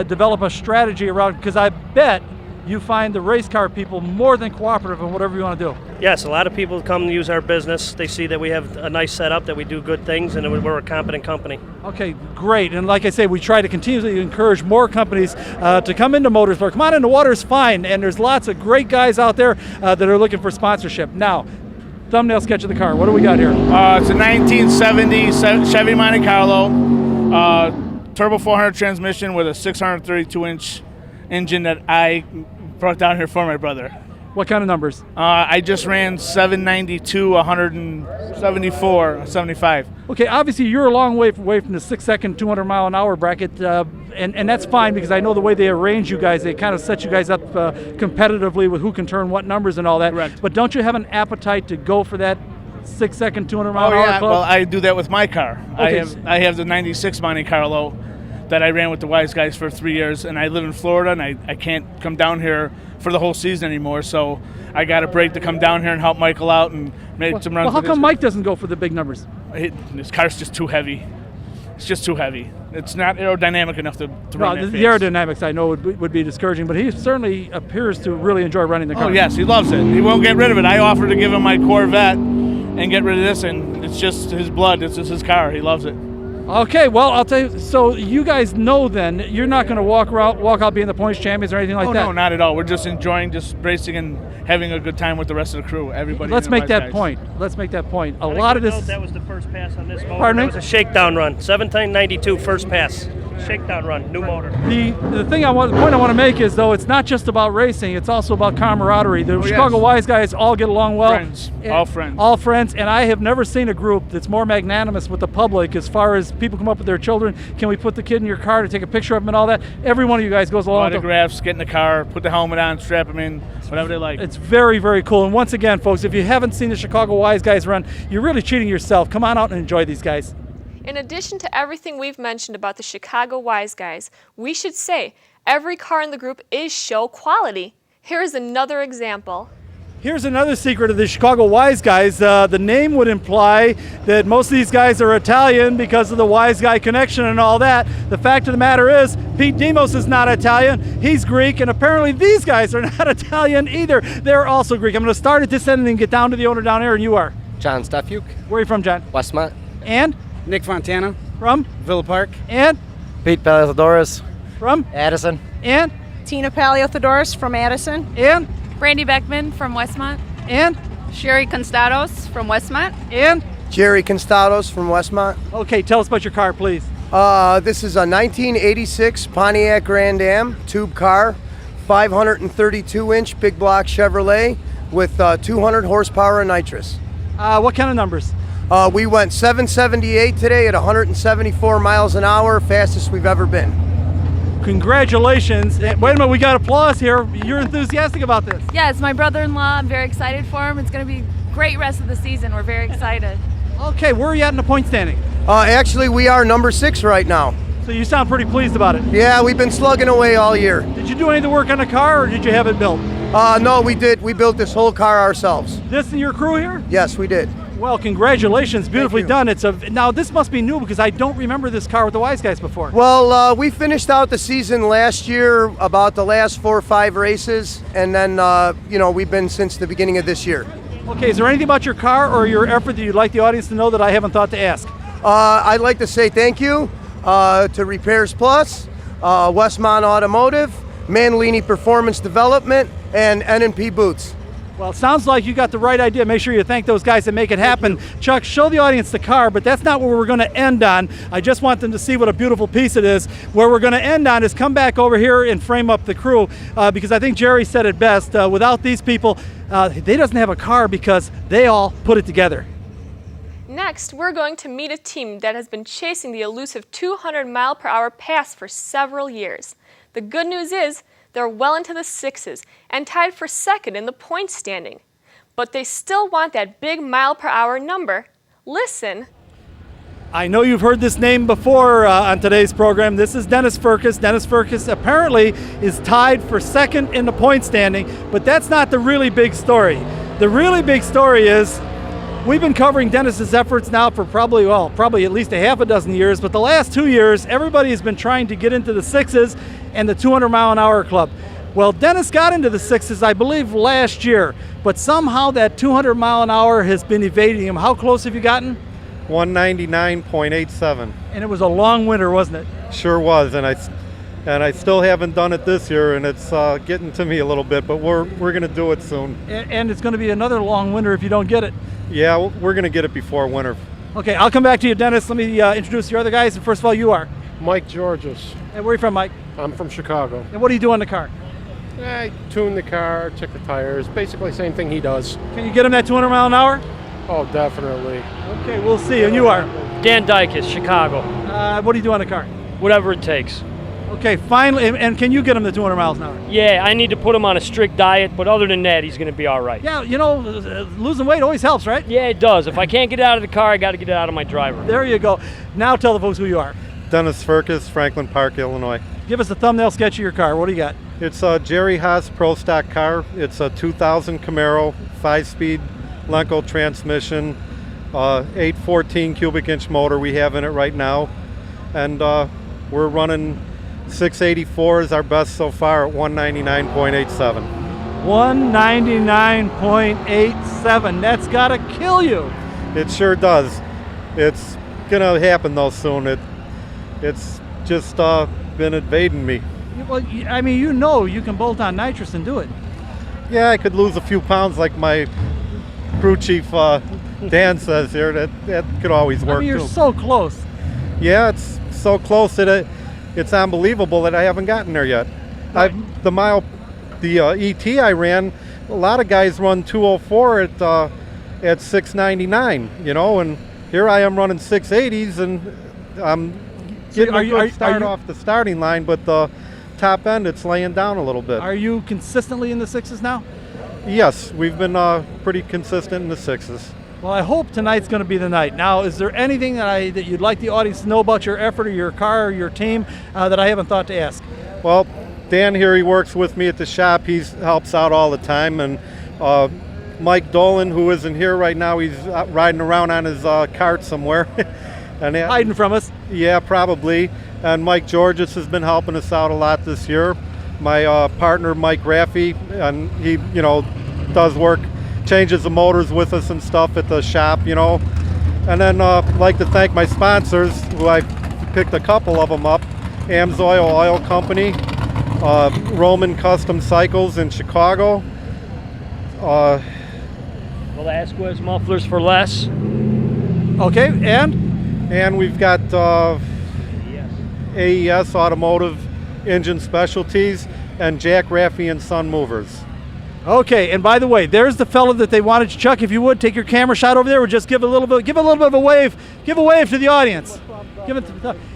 develop a strategy around, because I bet you find the race car people more than cooperative in whatever you want to do. Yes, a lot of people come and use our business. They see that we have a nice setup, that we do good things, and we're a competent company. Okay, great. And like I say, we try to continually encourage more companies to come into motorsport. Come on in, the water's fine, and there's lots of great guys out there that are looking for sponsorship. Now, thumbnail sketch of the car. What do we got here? It's a 1970 Chevy Monte Carlo, turbo 400 transmission with a 632-inch engine that I brought down here for my brother. What kind of numbers? I just ran 792, 174, 75. Okay, obviously you're a long way from the 6-second, 200 mile an hour bracket, and that's fine because I know the way they arrange you guys, they kind of set you guys up competitively with who can turn what numbers and all that. Correct. But don't you have an appetite to go for that 6-second, 200 mile an hour club? Well, I do that with my car. Okay. I have the 96 Monte Carlo that I ran with the Wiseguys for 3 years, and I live in Florida, and I can't come down here for the whole season anymore. So I got a break to come down here and help Michael out and make some runs. Well, how with come his- Mike doesn't go for the big numbers? His car's just too heavy. It's just too heavy. It's not aerodynamic enough to run No, that the fast. aerodynamics I know would be discouraging, but he certainly appears to really enjoy running the car. Oh, yes, he loves it. He won't get rid of it. I offered to give him my Corvette and get rid of this, and it's just his blood. It's just his car. He loves it. Okay, well, I'll tell you. So you guys know then you're not going to walk out being the points champions or anything like Oh, that. no, not at all. We're just enjoying just racing and having a good time with the rest of the crew. Everybody. Let's in the make that Wiseguys. point. Let's make that point. A I think lot of we this. note that was the first pass on this motor. Pardon me? That was a shakedown run. 1792 first pass. Shakedown run, new motor. The point I want to make is though it's not just about racing; it's also about camaraderie. The Chicago Wiseguys all get along well. Friends, all friends. All friends, and I have never seen a group that's more magnanimous with the public as far as people come up with their children. Can we put the kid in your car to take a picture of him and all that? Every one of you guys goes along. Autographs, get in the car, put the helmet on, strap him in, whatever they like. It's very, very cool. And once again, folks, if you haven't seen the Chicago Wiseguys run, you're really cheating yourself. Come on out and enjoy these guys. In addition to everything we've mentioned about the Chicago Wiseguys, we should say every car in the group is show quality. Here is another example. Here's another secret of the Chicago Wiseguys. The name would imply that most of these guys are Italian because of the Wiseguy connection and all that. The fact of the matter is, Pete Demos is not Italian. He's Greek, and apparently these guys are not Italian either. They're also Greek. I'm going to start at this end and then get down to the owner down here, and you are? John Stuffuk. Where are you from, John? Westmont. And? Nick Fontana. From? Villa Park. And? Pete Palaciodorus. From? Addison. And? Tina Palaciodorus from Addison. And? Brandy Beckman from Westmont. And? Sherry Constados from Westmont. And? Jerry Constados from Westmont. Okay, tell us about your car, please. This is a 1986 Pontiac Grand Am tube car, 532-inch big block Chevrolet with 200 horsepower and nitrous. What kind of numbers? We went 778 today at 174 miles an hour, fastest we've ever been. Congratulations. Wait a minute, we got applause here. You're enthusiastic about this. Yeah, it's my brother-in-law. I'm very excited for him. It's going to be a great rest of the season. We're very excited. Okay, where are you at in the point standing? Actually, we are number 6 right now. So you sound pretty pleased about it. Yeah, we've been slugging away all year. Did you do any of the work on the car, or did you have it built? No, we did. We built this whole car ourselves. This and your crew here? Yes, we did. Well, congratulations, beautifully done. Now this must be new because I don't remember this car with the Wiseguys before. Well, we finished out the season last year, about the last 4 or 5 races, and then we've been since the beginning of this year. Okay, is there anything about your car or your effort that you'd like the audience to know that I haven't thought to ask? I'd like to say thank you to Repairs Plus, Westmont Automotive, Manlini Performance Development, and N&P Boots. Well, it sounds like you got the right idea. Make sure you thank those guys that make it happen. Chuck, show the audience the car, but that's not what we're going to end on. I just want them to see what a beautiful piece it is. Where we're going to end on is come back over here and frame up the crew because I think Jerry said it best. Without these people, they doesn't have a car because they all put it together. Next, we're going to meet a team that has been chasing the elusive 200-mile-per-hour pass for several years. The good news is they're well into the 6s and tied for second in the point standing. But they still want that big mile-per-hour number. Listen. I know you've heard this name before on today's program. This is Dennis Perkis. Dennis Perkis apparently is tied for second in the point standing, but that's not the really big story. The really big story is we've been covering Dennis's efforts now for probably at least a half a dozen years, but the last 2 years, everybody has been trying to get into the 6s and the 200-mile-an-hour club. Well, Dennis got into the 6s, I believe, last year, but somehow that 200-mile-an-hour has been evading him. How close have you gotten? 199.87. And it was a long winter, wasn't it? Sure was, and I still haven't done it this year, and it's getting to me a little bit, but we're going to do it soon. And it's going to be another long winter if you don't get it. Yeah, we're going to get it before winter. Okay, I'll come back to you, Dennis. Let me introduce your other guys. And first of all, you are? Mike Georges. And where are you from, Mike? I'm from Chicago. And what do you do on the car? I tune the car, check the tires, basically same thing he does. Can you get him that 200 mile an hour? Oh, definitely. Okay, we'll see. And you are? Dan Dykes, Chicago. What do you do on the car? Whatever it takes. Okay, finally. And can you get him the 200 miles an hour? Yeah, I need to put him on a strict diet, but other than that, he's going to be all right. Yeah, losing weight always helps, right? Yeah, it does. If I can't get it out of the car, I got to get it out of my driver. There you go. Now tell the folks who you are. Dennis Perkis, Franklin Park, Illinois. Give us a thumbnail sketch of your car. What do you got? It's a Jerry Haas Pro Stock car. It's a 2000 Camaro, 5-speed Lenco transmission, 814 cubic inch motor we have in it right now. And we're running 684 is our best so far at 199.87. 199.87. That's gotta kill you. It sure does. It's gonna happen though soon. It's just been invading me. Well, I mean, you can bolt on nitrous and do it. Yeah, I could lose a few pounds like my crew chief Dan says here. That could always work. I mean, you're too. so close. Yeah, it's so close that it's unbelievable that I haven't gotten there yet. Right. The ET I ran, a lot of guys run 204 at 699, and here I am running 680s, and I'm getting a good start off the starting line, but the top end, it's laying down a little bit. Are you consistently in the sixes now? Yes, we've been pretty consistent in the sixes. Well, I hope tonight's going to be the night. Now, is there anything that you'd like the audience to know about your effort or your car or your team that I haven't thought to ask? Well, Dan here, he works with me at the shop. He helps out all the time. And Mike Dolan, who isn't here right now, he's riding around on his cart somewhere. And hiding from us? Yeah, probably. And Mike Georges has been helping us out a lot this year. My partner, Mike Riccio, and he, does work, changes the motors with us and stuff at the shop, And then I'd like to thank my sponsors, who I picked a couple of them up. Amsoil Oil Company, Roman Custom Cycles in Chicago. Velasquez Mufflers for Less. Okay, and we've got AES Automotive Engine Specialties and Jack Raffi and Son Movers. Okay, and by the way, there's the fellow that they wanted. Chuck, if you would take your camera shot over there, or just give a little bit of a wave. Give a wave to the audience.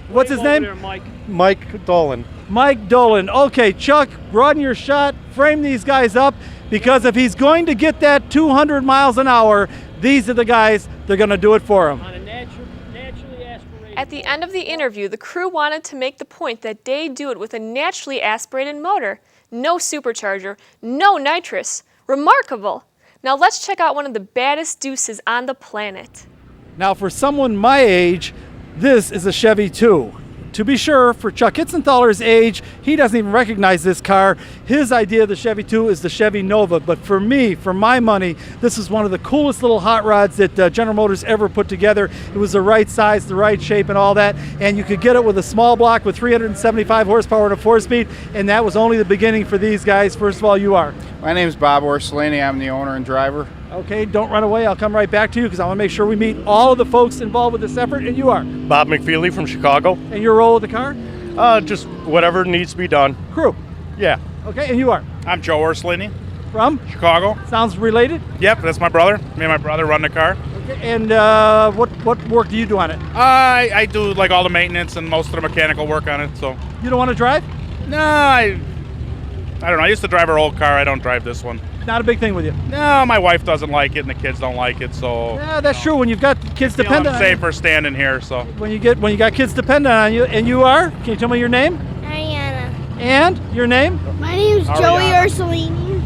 What's his name? There, Mike. Mike Dolan. Mike Dolan. Okay, Chuck, broaden your shot. Frame these guys up, because if he's going to get that 200 miles an hour, these are the guys that are going to do it for him. At the end of the interview, the crew wanted to make the point that they do it with a naturally aspirated motor. No supercharger, no nitrous. Remarkable. Now let's check out one of the baddest deuces on the planet. Now for someone my age, this is a Chevy II. To be sure, for Chuck Hitzenthaler's age, he doesn't even recognize this car. His idea of the Chevy II is the Chevy Nova. But for me, for my money, this is one of the coolest little hot rods that General Motors ever put together. It was the right size, the right shape, and all that. And you could get it with a small block with 375 horsepower and a 4-speed. And that was only the beginning for these guys. First of all, you are. My name is Bob Orsini. I'm the owner and driver. Okay, don't run away. I'll come right back to you, because I want to make sure we meet all of the folks involved with this effort, and you are. Bob McFeely from Chicago. And your role with the car? Just whatever needs to be done. Crew? Yeah. Okay, and you are? I'm Joe Orsini. From? Chicago. Sounds related? Yep, that's my brother. Me and my brother run the car. Okay, and what work do you do on it? I do like all the maintenance and most of the mechanical work on it, so. You don't want to drive? No, I don't know. I used to drive our old car. I don't drive this one. Not a big thing with you? No, my wife doesn't like it and the kids don't like it, so. Yeah, that's true. When you've got kids dependent on you. I'm safer standing here, so. When you got kids dependent on you, and you are? Can you tell me your name? Ariana. And your name? My name's Joey Ursulini.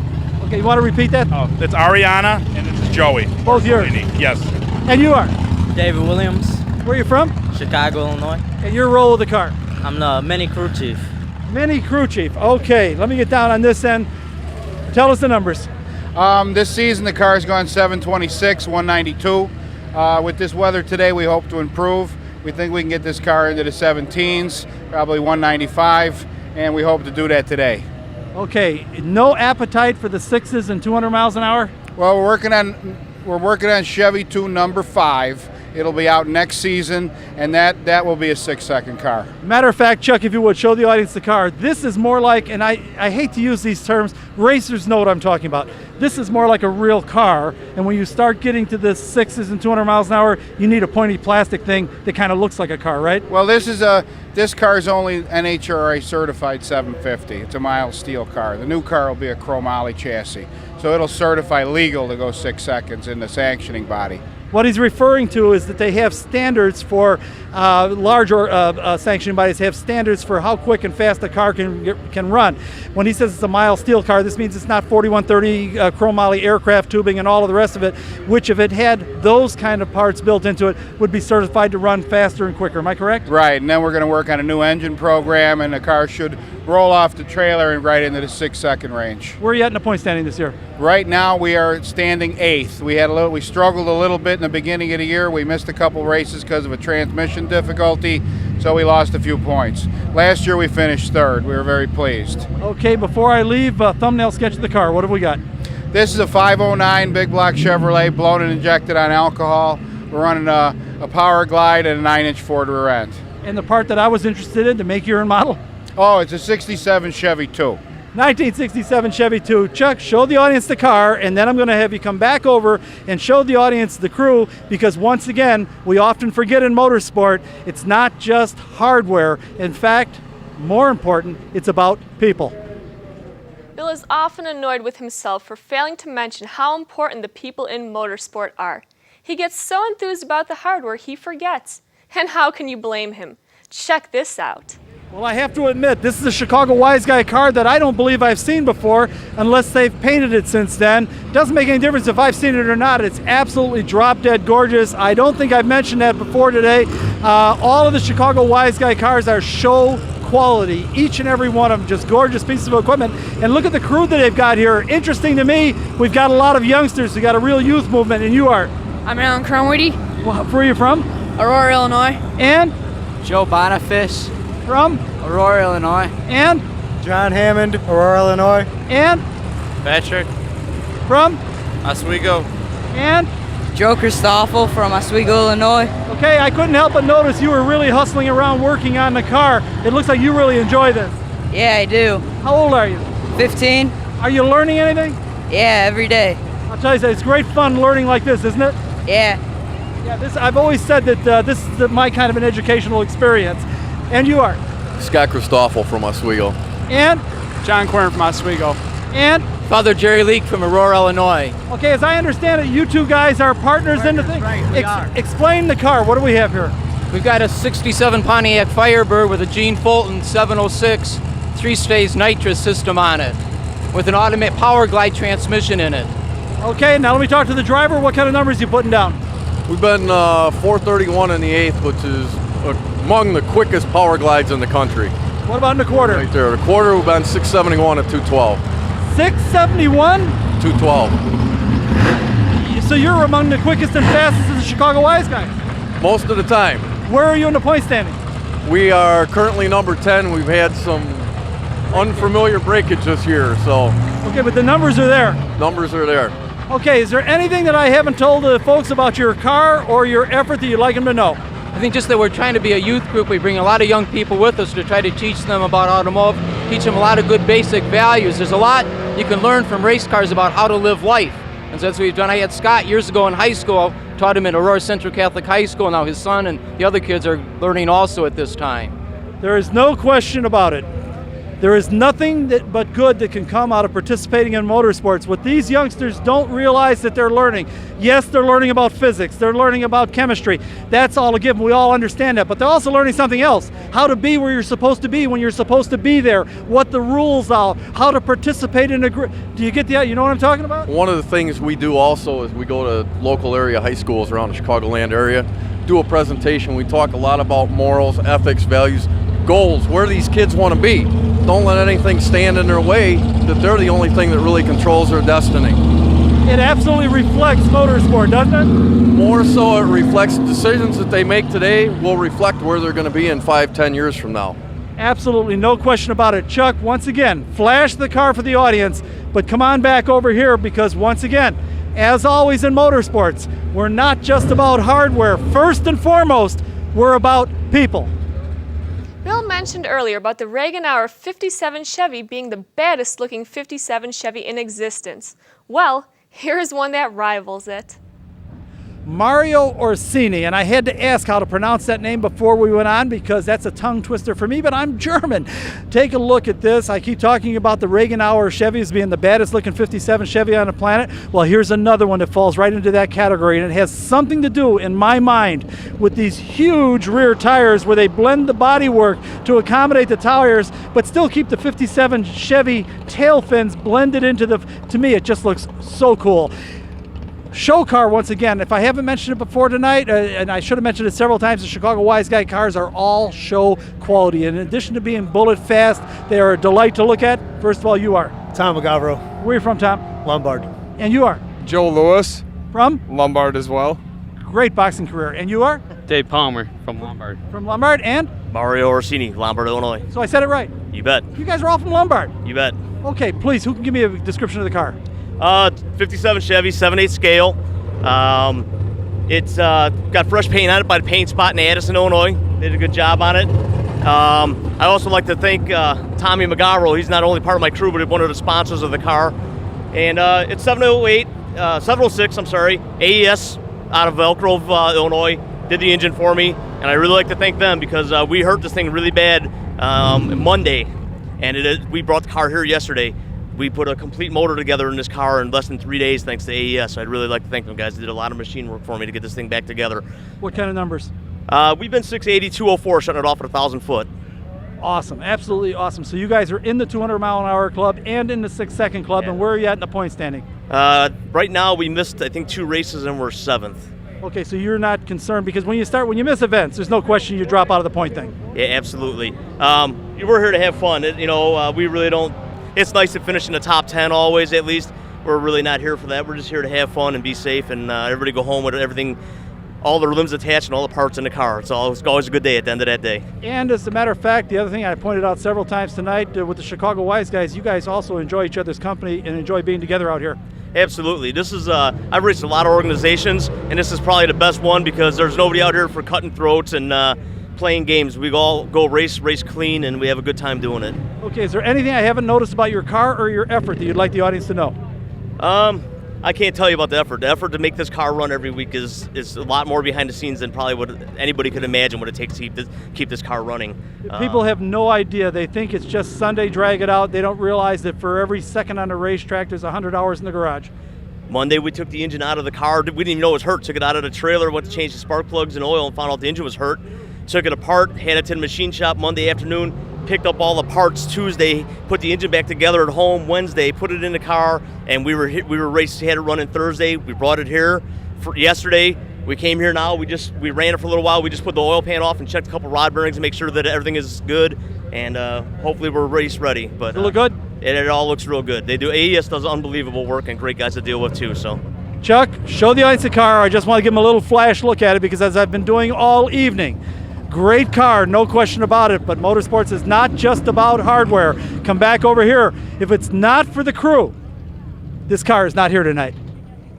Okay, you want to repeat that? Oh, it's Ariana and it's Joey. Both yours? Yes. And you are? David Williams. Where are you from? Chicago, Illinois. And your role with the car? I'm the mini crew chief. Mini crew chief. Okay, let me get down on this end. Tell us the numbers. This season the car's gone 726, 192. With this weather today, we hope to improve. We think we can get this car into the 17s, probably 195, and we hope to do that today. Okay, no appetite for the sixes and 200 miles an hour? Well, we're working on Chevy II number 5. It'll be out next season, and that will be a 6-second car. Matter of fact, Chuck, if you would, show the audience the car. This is more like, and I hate to use these terms, racers know what I'm talking about. This is more like a real car, and when you start getting to the 6s and 200 miles an hour, you need a pointy plastic thing that kind of looks like a car, right? Well, this car is only NHRA certified 750. It's a mild steel car. The new car will be a chromoly chassis, so it'll certify legal to go 6 seconds in the sanctioning body. What he's referring to is that they have standards for large sanctioning bodies have standards for how quick and fast the car can run. When he says it's a mile steel car, this means it's not 4130 chromoly aircraft tubing and all of the rest of it, which if it had those kind of parts built into it, would be certified to run faster and quicker. Am I correct? Right, and then we're going to work on a new engine program, and the car should roll off the trailer and right into the 6-second range. Where are you at in the point standing this year? Right now we are standing 8th. We struggled a little bit in the beginning of the year. We missed a couple races because of a transmission difficulty, so we lost a few points. Last year we finished 3rd. We were very pleased. Okay, before I leave, thumbnail sketch of the car. What have we got? This is a 509 big block Chevrolet, blown and injected on alcohol. We're running a power glide and a 9-inch Ford rear end. And the part that I was interested in, to make year and model? Oh, it's a 67 Chevy II. 1967 Chevy II. Chuck, show the audience the car, and then I'm going to have you come back over and show the audience the crew, because once again, we often forget in motorsport, it's not just hardware. In fact, more important, it's about people. Bill is often annoyed with himself for failing to mention how important the people in motorsport are. He gets so enthused about the hardware he forgets. And how can you blame him? Check this out. Well, I have to admit, this is a Chicago Wiseguy car that I don't believe I've seen before, unless they've painted it since then. Doesn't make any difference if I've seen it or not. It's absolutely drop-dead gorgeous. I don't think I've mentioned that before today. All of the Chicago Wiseguy cars are show quality. Each and every one of them, just gorgeous pieces of equipment. And look at the crew that they've got here. Interesting to me, we've got a lot of youngsters. We've got a real youth movement, and you are? I'm Alan Cromwitty. Well, where are you from? Aurora, Illinois. And? Joe Boniface. From? Aurora, Illinois. And? John Hammond, Aurora, Illinois. And? Patrick. From? Oswego. And? Joe Christoffel from Oswego, Illinois. Okay, I couldn't help but notice you were really hustling around working on the car. It looks like you really enjoy this. Yeah, I do. How old are you? 15. Are you learning anything? Yeah, every day. I'll tell you, it's great fun learning like this, isn't it? Yeah. Yeah, I've always said that this is my kind of an educational experience. And you are? Scott Christoffel from Oswego. And? John Quern from Oswego. And? Father Jerry Leak from Aurora, Illinois. Okay, as I understand it, you two guys are partners in the thing. Right, we are. Explain the car. What do we have here? We've got a 67 Pontiac Firebird with a Gene Fulton 706 3-stage nitrous system on it, with an automatic power glide transmission in it. Okay, now let me talk to the driver. What kind of numbers are you putting down? We've been 431 in the 8th, which is among the quickest power glides in the country. What about in the quarter? Right there. The quarter, we've been 671 at 212. 671? 212. So you're among the quickest and fastest of the Chicago Wiseguys? Most of the time. Where are you in the point standing? We are currently number 10. We've had some unfamiliar breakage this year, so. Okay, but the numbers are there. Numbers are there. Okay, is there anything that I haven't told the folks about your car or your effort that you'd like them to know? I think just that we're trying to be a youth group. We bring a lot of young people with us to try to teach them about automotive, teach them a lot of good basic values. There's a lot you can learn from race cars about how to live life. And so that's what we've done. I had Scott years ago in high school, taught him at Aurora Central Catholic High School. Now his son and the other kids are learning also at this time. There is no question about it. There is nothing but good that can come out of participating in motorsports. What these youngsters don't realize that they're learning. Yes, they're learning about physics. They're learning about chemistry. That's all a given. We all understand that. But they're also learning something else. How to be where you're supposed to be when you're supposed to be there. What the rules are. How to participate in a group. Do you get the, you know what I'm talking about? One of the things we do also is we go to local area high schools around the Chicagoland area, do a presentation. We talk a lot about morals, ethics, values, goals, where these kids want to be. Don't let anything stand in their way, that they're the only thing that really controls their destiny. It absolutely reflects motorsport, doesn't it? More so, it reflects decisions that they make today will reflect where they're going to be in 5-10 years from now. Absolutely, no question about it. Chuck, once again, flash the car for the audience, but come on back over here because once again, as always in motorsports, we're not just about hardware. First and foremost, we're about people. Bill mentioned earlier about the Reaganar 57 Chevy being the baddest looking 57 Chevy in existence. Well, here's one that rivals it. Mario Orsini, and I had to ask how to pronounce that name before we went on because that's a tongue twister for me, but I'm German. Take a look at this. I keep talking about the Reaganar Chevy as being the baddest looking 57 Chevy on the planet. Well, here's another one that falls right into that category, and it has something to do, in my mind, with these huge rear tires where they blend the bodywork to accommodate the tires, but still keep the 57 Chevy tail fins blended into to me, it just looks so cool. Show car, once again, if I haven't mentioned it before tonight, and I should have mentioned it several times, the Chicago Wiseguy cars are all show quality. In addition to being bullet fast, they are a delight to look at. First of all, you are? Tom Magavro. Where are you from, Tom? Lombard. And you are? Joe Lewis. From? Lombard as well. Great boxing career. And you are? Dave Palmer from Lombard. From Lombard, and? Mario Orsini, Lombard, Illinois. So I said it right. You bet. You guys are all from Lombard. You bet. Okay, please, who can give me a description of the car? 57 Chevy, 7/8 scale. It's got fresh paint on it by the paint spot in Addison, Illinois. They did a good job on it. I also like to thank Tommy Magavro. He's not only part of my crew, but one of the sponsors of the car. And it's 706, I'm sorry, AES out of Elk Grove, Illinois. Did the engine for me, and I really like to thank them because we hurt this thing really bad Monday, and we brought the car here yesterday. We put a complete motor together in this car in less than 3 days thanks to AES. I'd really like to thank them, guys. They did a lot of machine work for me to get this thing back together. What kind of numbers? We've been 680, 204, shutting it off at 1,000 foot. Awesome, absolutely awesome. So you guys are in the 200-mile-an-hour club and in the 6-second club, and where are you at in the point standing? Right now, we missed, I think, 2 races, and we're 7th. Okay, so you're not concerned because when you miss events, there's no question you drop out of the point thing. Yeah, absolutely. We're here to have fun. We really don't. It's nice to finish in the top 10 always, at least. We're really not here for that. We're just here to have fun and be safe, and everybody go home with everything, all their limbs attached and all the parts in the car. It's always a good day at the end of that day. And as a matter of fact, the other thing I pointed out several times tonight with the Chicago Wiseguys, you guys also enjoy each other's company and enjoy being together out here. Absolutely. This is I've raced a lot of organizations, and this is probably the best one because there's nobody out here for cutting throats and playing games. We all go race clean, and we have a good time doing it. Okay, is there anything I haven't noticed about your car or your effort that you'd like the audience to know? I can't tell you about the effort. The effort to make this car run every week is a lot more behind the scenes than probably what anybody could imagine what it takes to keep this car running. People have no idea. They think it's just Sunday, drag it out. They don't realize that for every second on the racetrack, there's 100 hours in the garage. Monday, we took the engine out of the car. We didn't even know it was hurt. Took it out of the trailer, went to change the spark plugs and oil, and found out the engine was hurt. Took it apart, had it to the machine shop Monday afternoon, picked up all the parts Tuesday, put the engine back together at home Wednesday, put it in the car, and we were raced, had it running Thursday. We brought it here for yesterday. We came here now. We ran it for a little while. We just put the oil pan off and checked a couple rod bearings to make sure that everything is good, and hopefully we're race ready. But it look good. It all looks real good. AES does unbelievable work and great guys to deal with too. So, Chuck, show the audience the car. I just want to give them a little flash look at it because as I've been doing all evening. Great car, no question about it, but motorsports is not just about hardware. Come back over here. If it's not for the crew, this car is not here tonight.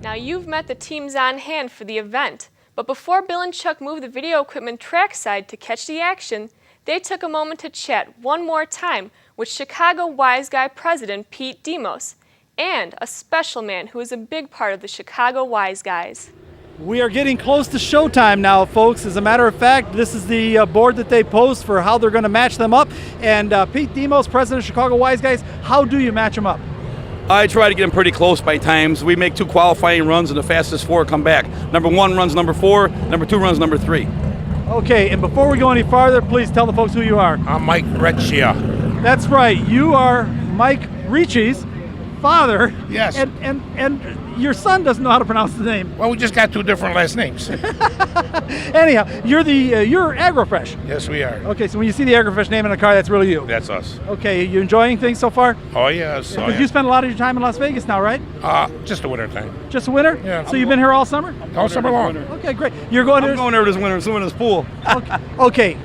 Now you've met the teams on hand for the event, but before Bill and Chuck moved the video equipment trackside to catch the action, they took a moment to chat one more time with Chicago Wiseguy President Pete Demos and a special man who is a big part of the Chicago Wiseguys. We are getting close to showtime now, folks. As a matter of fact, this is the board that they post for how they're going to match them up. And Pete Demos, president of Chicago Wiseguys, how do you match them up? I try to get them pretty close by times. We make 2 qualifying runs, and the fastest 4 come back. Number 1 runs number 4, number 2 runs number 3. Okay, and before we go any farther, please tell the folks who you are. I'm Mike Riccio. That's right. You are Mike Riccio's father. Yes. And your son doesn't know how to pronounce the name. Well, we just got 2 different last names. Anyhow, you're AgroFresh. Yes, we are. Okay, so when you see the AgroFresh name in a car, that's really you. That's us. Okay, you enjoying things so far? Oh, yes. Because you spend a lot of your time in Las Vegas now, right? Just the winter time. Just the winter? Yeah. So you've been here all summer? All summer long. Okay, great. You're going I'm going there this winter and swimming in this pool. Okay.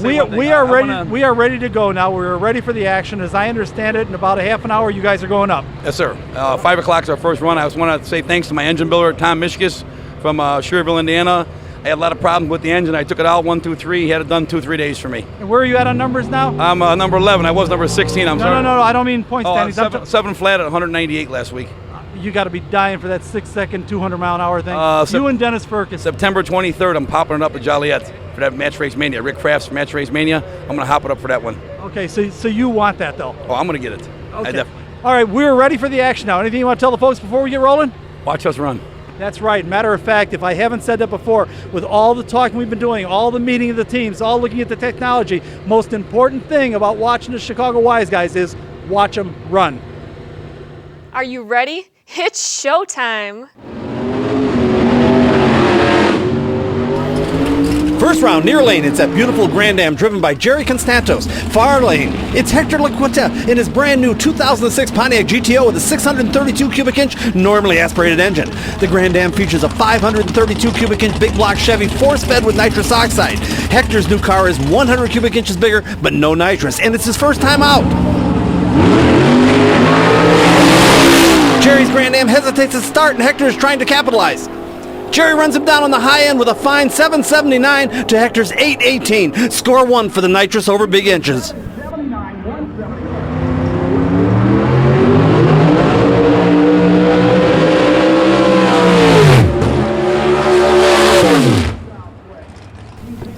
We are ready to go now. We're ready for the action. As I understand it, in about a half an hour, you guys are going up. Yes, sir. 5 o'clock is our first run. I just want to say thanks to my engine builder, Tom Mischkes from Schererville, Indiana. I had a lot of problems with the engine. I took it out 1, 2, 3. He had it done 2-3 days for me. And where are you at on numbers now? I'm number 11. I was number 16. I'm sorry. No. I don't mean point standings. 7 flat at 198 last week. You got to be dying for that 6-second, 200-mile-an-hour thing. You and Dennis Perkis. September 23rd, I'm popping it up at Joliet for that Match Race Mania. Rick Kraft's Match Race Mania. I'm going to hop it up for that one. Okay, so you want that, though? Oh, I'm going to get it. Okay. All right, we're ready for the action now. Anything you want to tell the folks before we get rolling? Watch us run. That's right. Matter of fact, if I haven't said that before, with all the talking we've been doing, all the meeting of the teams, all looking at the technology, most important thing about watching the Chicago Wiseguys is watch them run. Are you ready? It's showtime. First round, near lane, it's that beautiful Grand Am driven by Jerry Constantos. Far lane, it's Hector LaQuinta in his brand new 2006 Pontiac GTO with a 632 cubic inch normally aspirated engine. The Grand Am features a 532 cubic inch big block Chevy force fed with nitrous oxide. Hector's new car is 100 cubic inches bigger, but no nitrous, and it's his first time out. Jerry's Grand Am hesitates to start, and Hector is trying to capitalize. Jerry runs him down on the high end with a fine 779 to Hector's 818. Score 1 for the nitrous over big inches.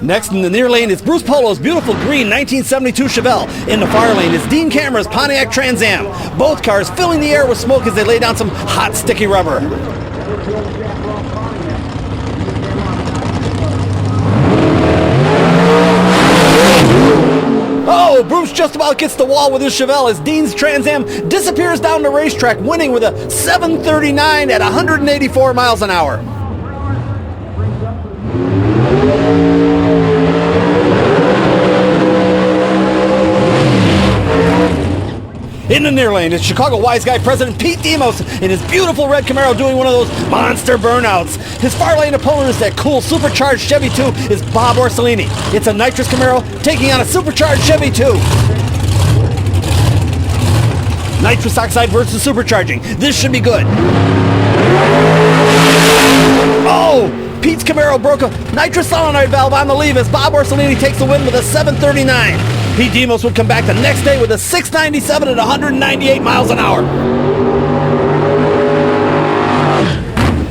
Next in the near lane is Bruce Polo's beautiful green 1972 Chevelle. In the far lane is Dean Cameron's Pontiac Trans Am. Both cars filling the air with smoke as they lay down some hot, sticky rubber. Oh, Bruce just about gets the wall with his Chevelle as Dean's Trans Am disappears down the racetrack, winning with a 739 at 184 miles an hour. In the near lane is Chicago Wiseguy President Pete Demos in his beautiful red Camaro doing one of those monster burnouts. His far lane opponent is that cool supercharged Chevy II is Bob Orsini. It's a nitrous Camaro taking on a supercharged Chevy II. Nitrous oxide versus supercharging. This should be good. Oh! Pete's Camaro broke a nitrous solenoid valve on the leave as Bob Orsini takes the win with a 739. Pete Demos would come back the next day with a 697 at 198 miles an hour.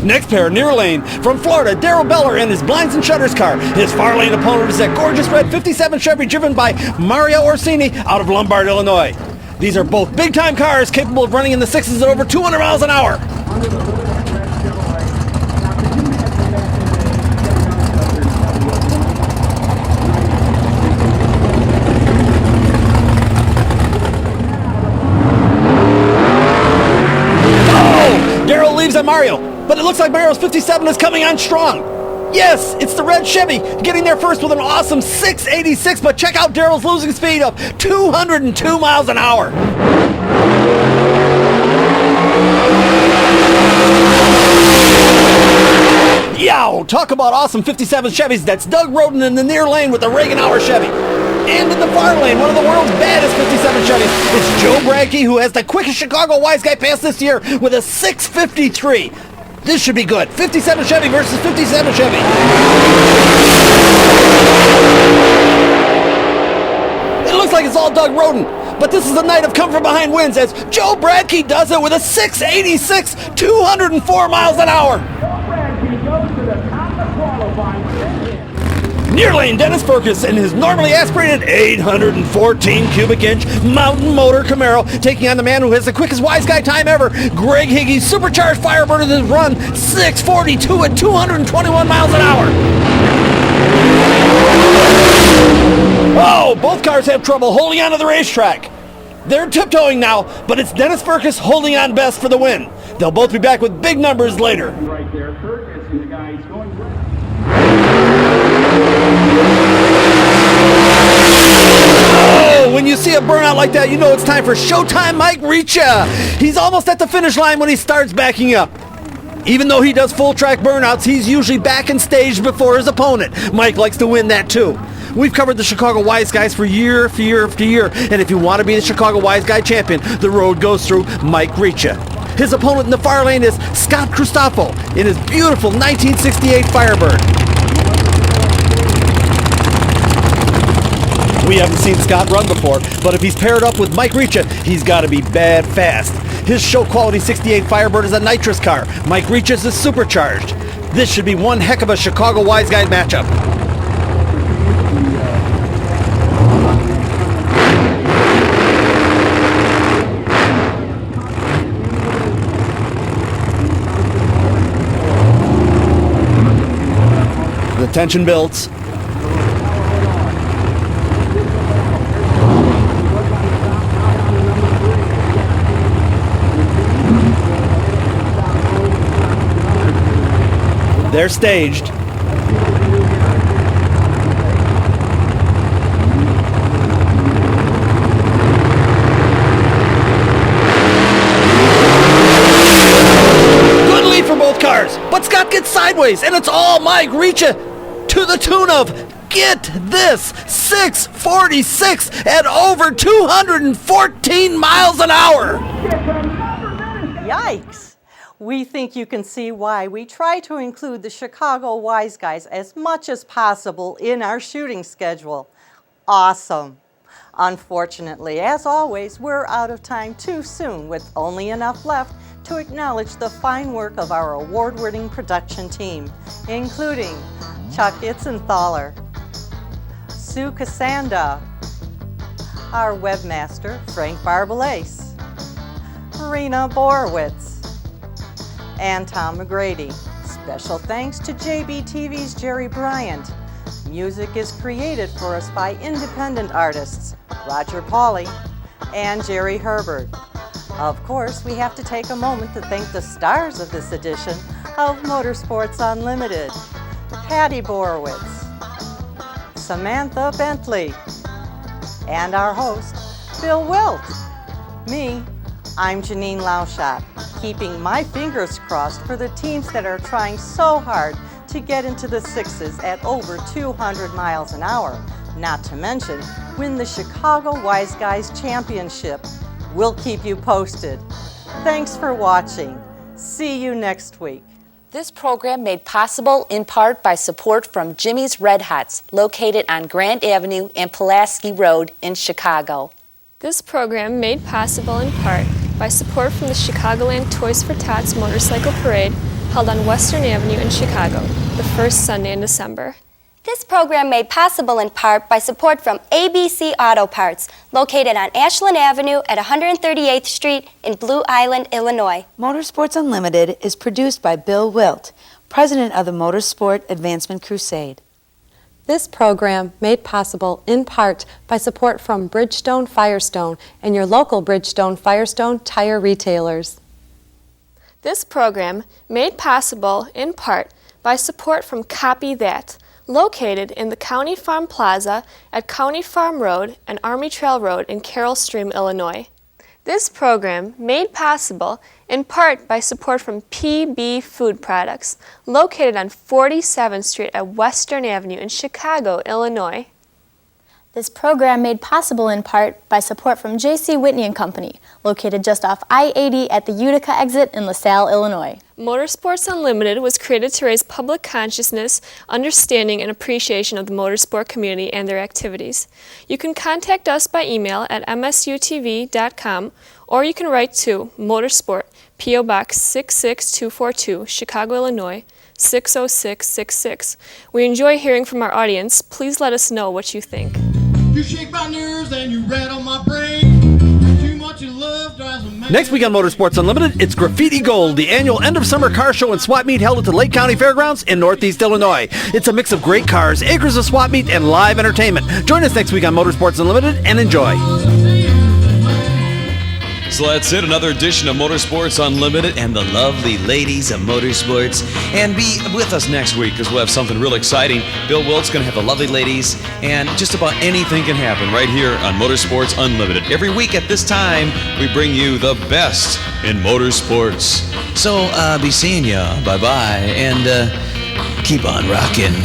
Next pair, near lane, from Florida, Darrell Beller in his blinds and shutters car. His far lane opponent is that gorgeous red 57 Chevy driven by Mario Orsini out of Lombard, Illinois. These are both big-time cars capable of running in the sixes at over 200 miles an hour. Darrell leaves on Mario, but it looks like Mario's 57 is coming on strong. Yes, it's the red Chevy getting there first with an awesome 686, but check out Darrell's losing speed of 202 miles an hour. Yow! Talk about awesome 57 Chevys. That's Doug Roden in the near lane with the Reaganar Chevy. And in the far lane, one of the world's baddest 57 Chevys, it's Joe Bradkey, who has the quickest Chicago Wiseguy pass this year with a 653. This should be good. 57 Chevy versus 57 Chevy. It looks like it's all Doug Roden, but this is a night of come from behind wins as Joe Bradkey does it with a 686, 204 miles an hour. Near lane, Dennis Perkis in his normally aspirated 814 cubic inch Mountain Motor Camaro taking on the man who has the quickest Wiseguy time ever, Greg Higgie's supercharged Firebird in his run 642 at 221 miles an hour. Oh, both cars have trouble holding onto the racetrack. They're tiptoeing now, but it's Dennis Perkis holding on best for the win. They'll both be back with big numbers later. Right there, Perkis and the guys going. Oh, when you see a burnout like that, you know it's time for Showtime Mike Riccio. He's almost at the finish line when he starts backing up. Even though he does full track burnouts, he's usually back in stage before his opponent. Mike likes to win that too. We've covered the Chicago Wiseguys for year after year after year, and if you want to be the Chicago Wiseguy champion, the road goes through Mike Riccio. His opponent in the far lane is Scott Cristofo in his beautiful 1968 Firebird. We haven't seen Scott run before, but if he's paired up with Mike Riccio, he's got to be bad fast. His show quality 68 Firebird is a nitrous car. Mike Riccio's is supercharged. This should be one heck of a Chicago Wiseguys matchup. The tension builds. They're staged. Good lead for both cars, but Scott gets sideways, and it's all Mike Riccio to the tune of, get this, 646 at over 214 miles an hour. Yikes! We think you can see why we try to include the Chicago Wiseguys as much as possible in our shooting schedule. Awesome! Unfortunately, as always, we're out of time too soon, with only enough left to acknowledge the fine work of our award-winning production team, including Chuck Itzenthaler, Sue Cassanda, our webmaster, Frank Barbalace, Marina Borowitz, and Tom McGrady. Special thanks to JBTV's Jerry Bryant. Music is created for us by independent artists Roger Pauley and Jerry Herbert. Of course, we have to take a moment to thank the stars of this edition of Motorsports Unlimited: Patty Borowitz, Samantha Bentley, and our host, Bill Wildt. Me, I'm Janine Lauschat, keeping my fingers crossed for the teams that are trying so hard to get into the sixes at over 200 miles an hour, not to mention win the Chicago Wiseguys Championship. We'll keep you posted. Thanks for watching. See you next week. This program made possible in part by support from Jimmy's Red Hots, located on Grant Avenue and Pulaski Road in Chicago. This program made possible in part by support from the Chicagoland Toys for Tots Motorcycle Parade, held on Western Avenue in Chicago, the first Sunday in December. This program made possible in part by support from ABC Auto Parts, located on Ashland Avenue at 138th Street in Blue Island, Illinois. Motorsports Unlimited is produced by Bill Wildt, president of the Motorsport Advancement Crusade. This program made possible in part by support from Bridgestone Firestone and your local Bridgestone Firestone tire retailers. This program made possible in part by support from Copy That, located in the County Farm Plaza at County Farm Road and Army Trail Road in Carroll Stream, Illinois. This program made possible in part by support from PB Food Products, located on 47th Street at Western Avenue in Chicago, Illinois. This program made possible in part by support from J.C. Whitney & Company, located just off I-80 at the Utica exit in LaSalle, Illinois. Motorsports Unlimited was created to raise public consciousness, understanding, and appreciation of the motorsport community and their activities. You can contact us by email at msutv.com, or you can write to Motorsport, P.O. Box 66242, Chicago, Illinois, 60666. We enjoy hearing from our audience. Please let us know what you think. You shake my nerves and you rattle my brain. Too much in love drives a man. Next week on Motorsports Unlimited, it's Graffiti Gold, the annual end-of-summer car show and swap meet held at the Lake County Fairgrounds in Northeast Illinois. It's a mix of great cars, acres of swap meet, and live entertainment. Join us next week on Motorsports Unlimited and enjoy. So that's it, another edition of Motorsports Unlimited and the lovely ladies of motorsports. And be with us next week because we'll have something real exciting. Bill Wildt's going to have the lovely ladies, and just about anything can happen right here on Motorsports Unlimited. Every week at this time, we bring you the best in motorsports. So be seeing ya. Bye-bye. And keep on rocking.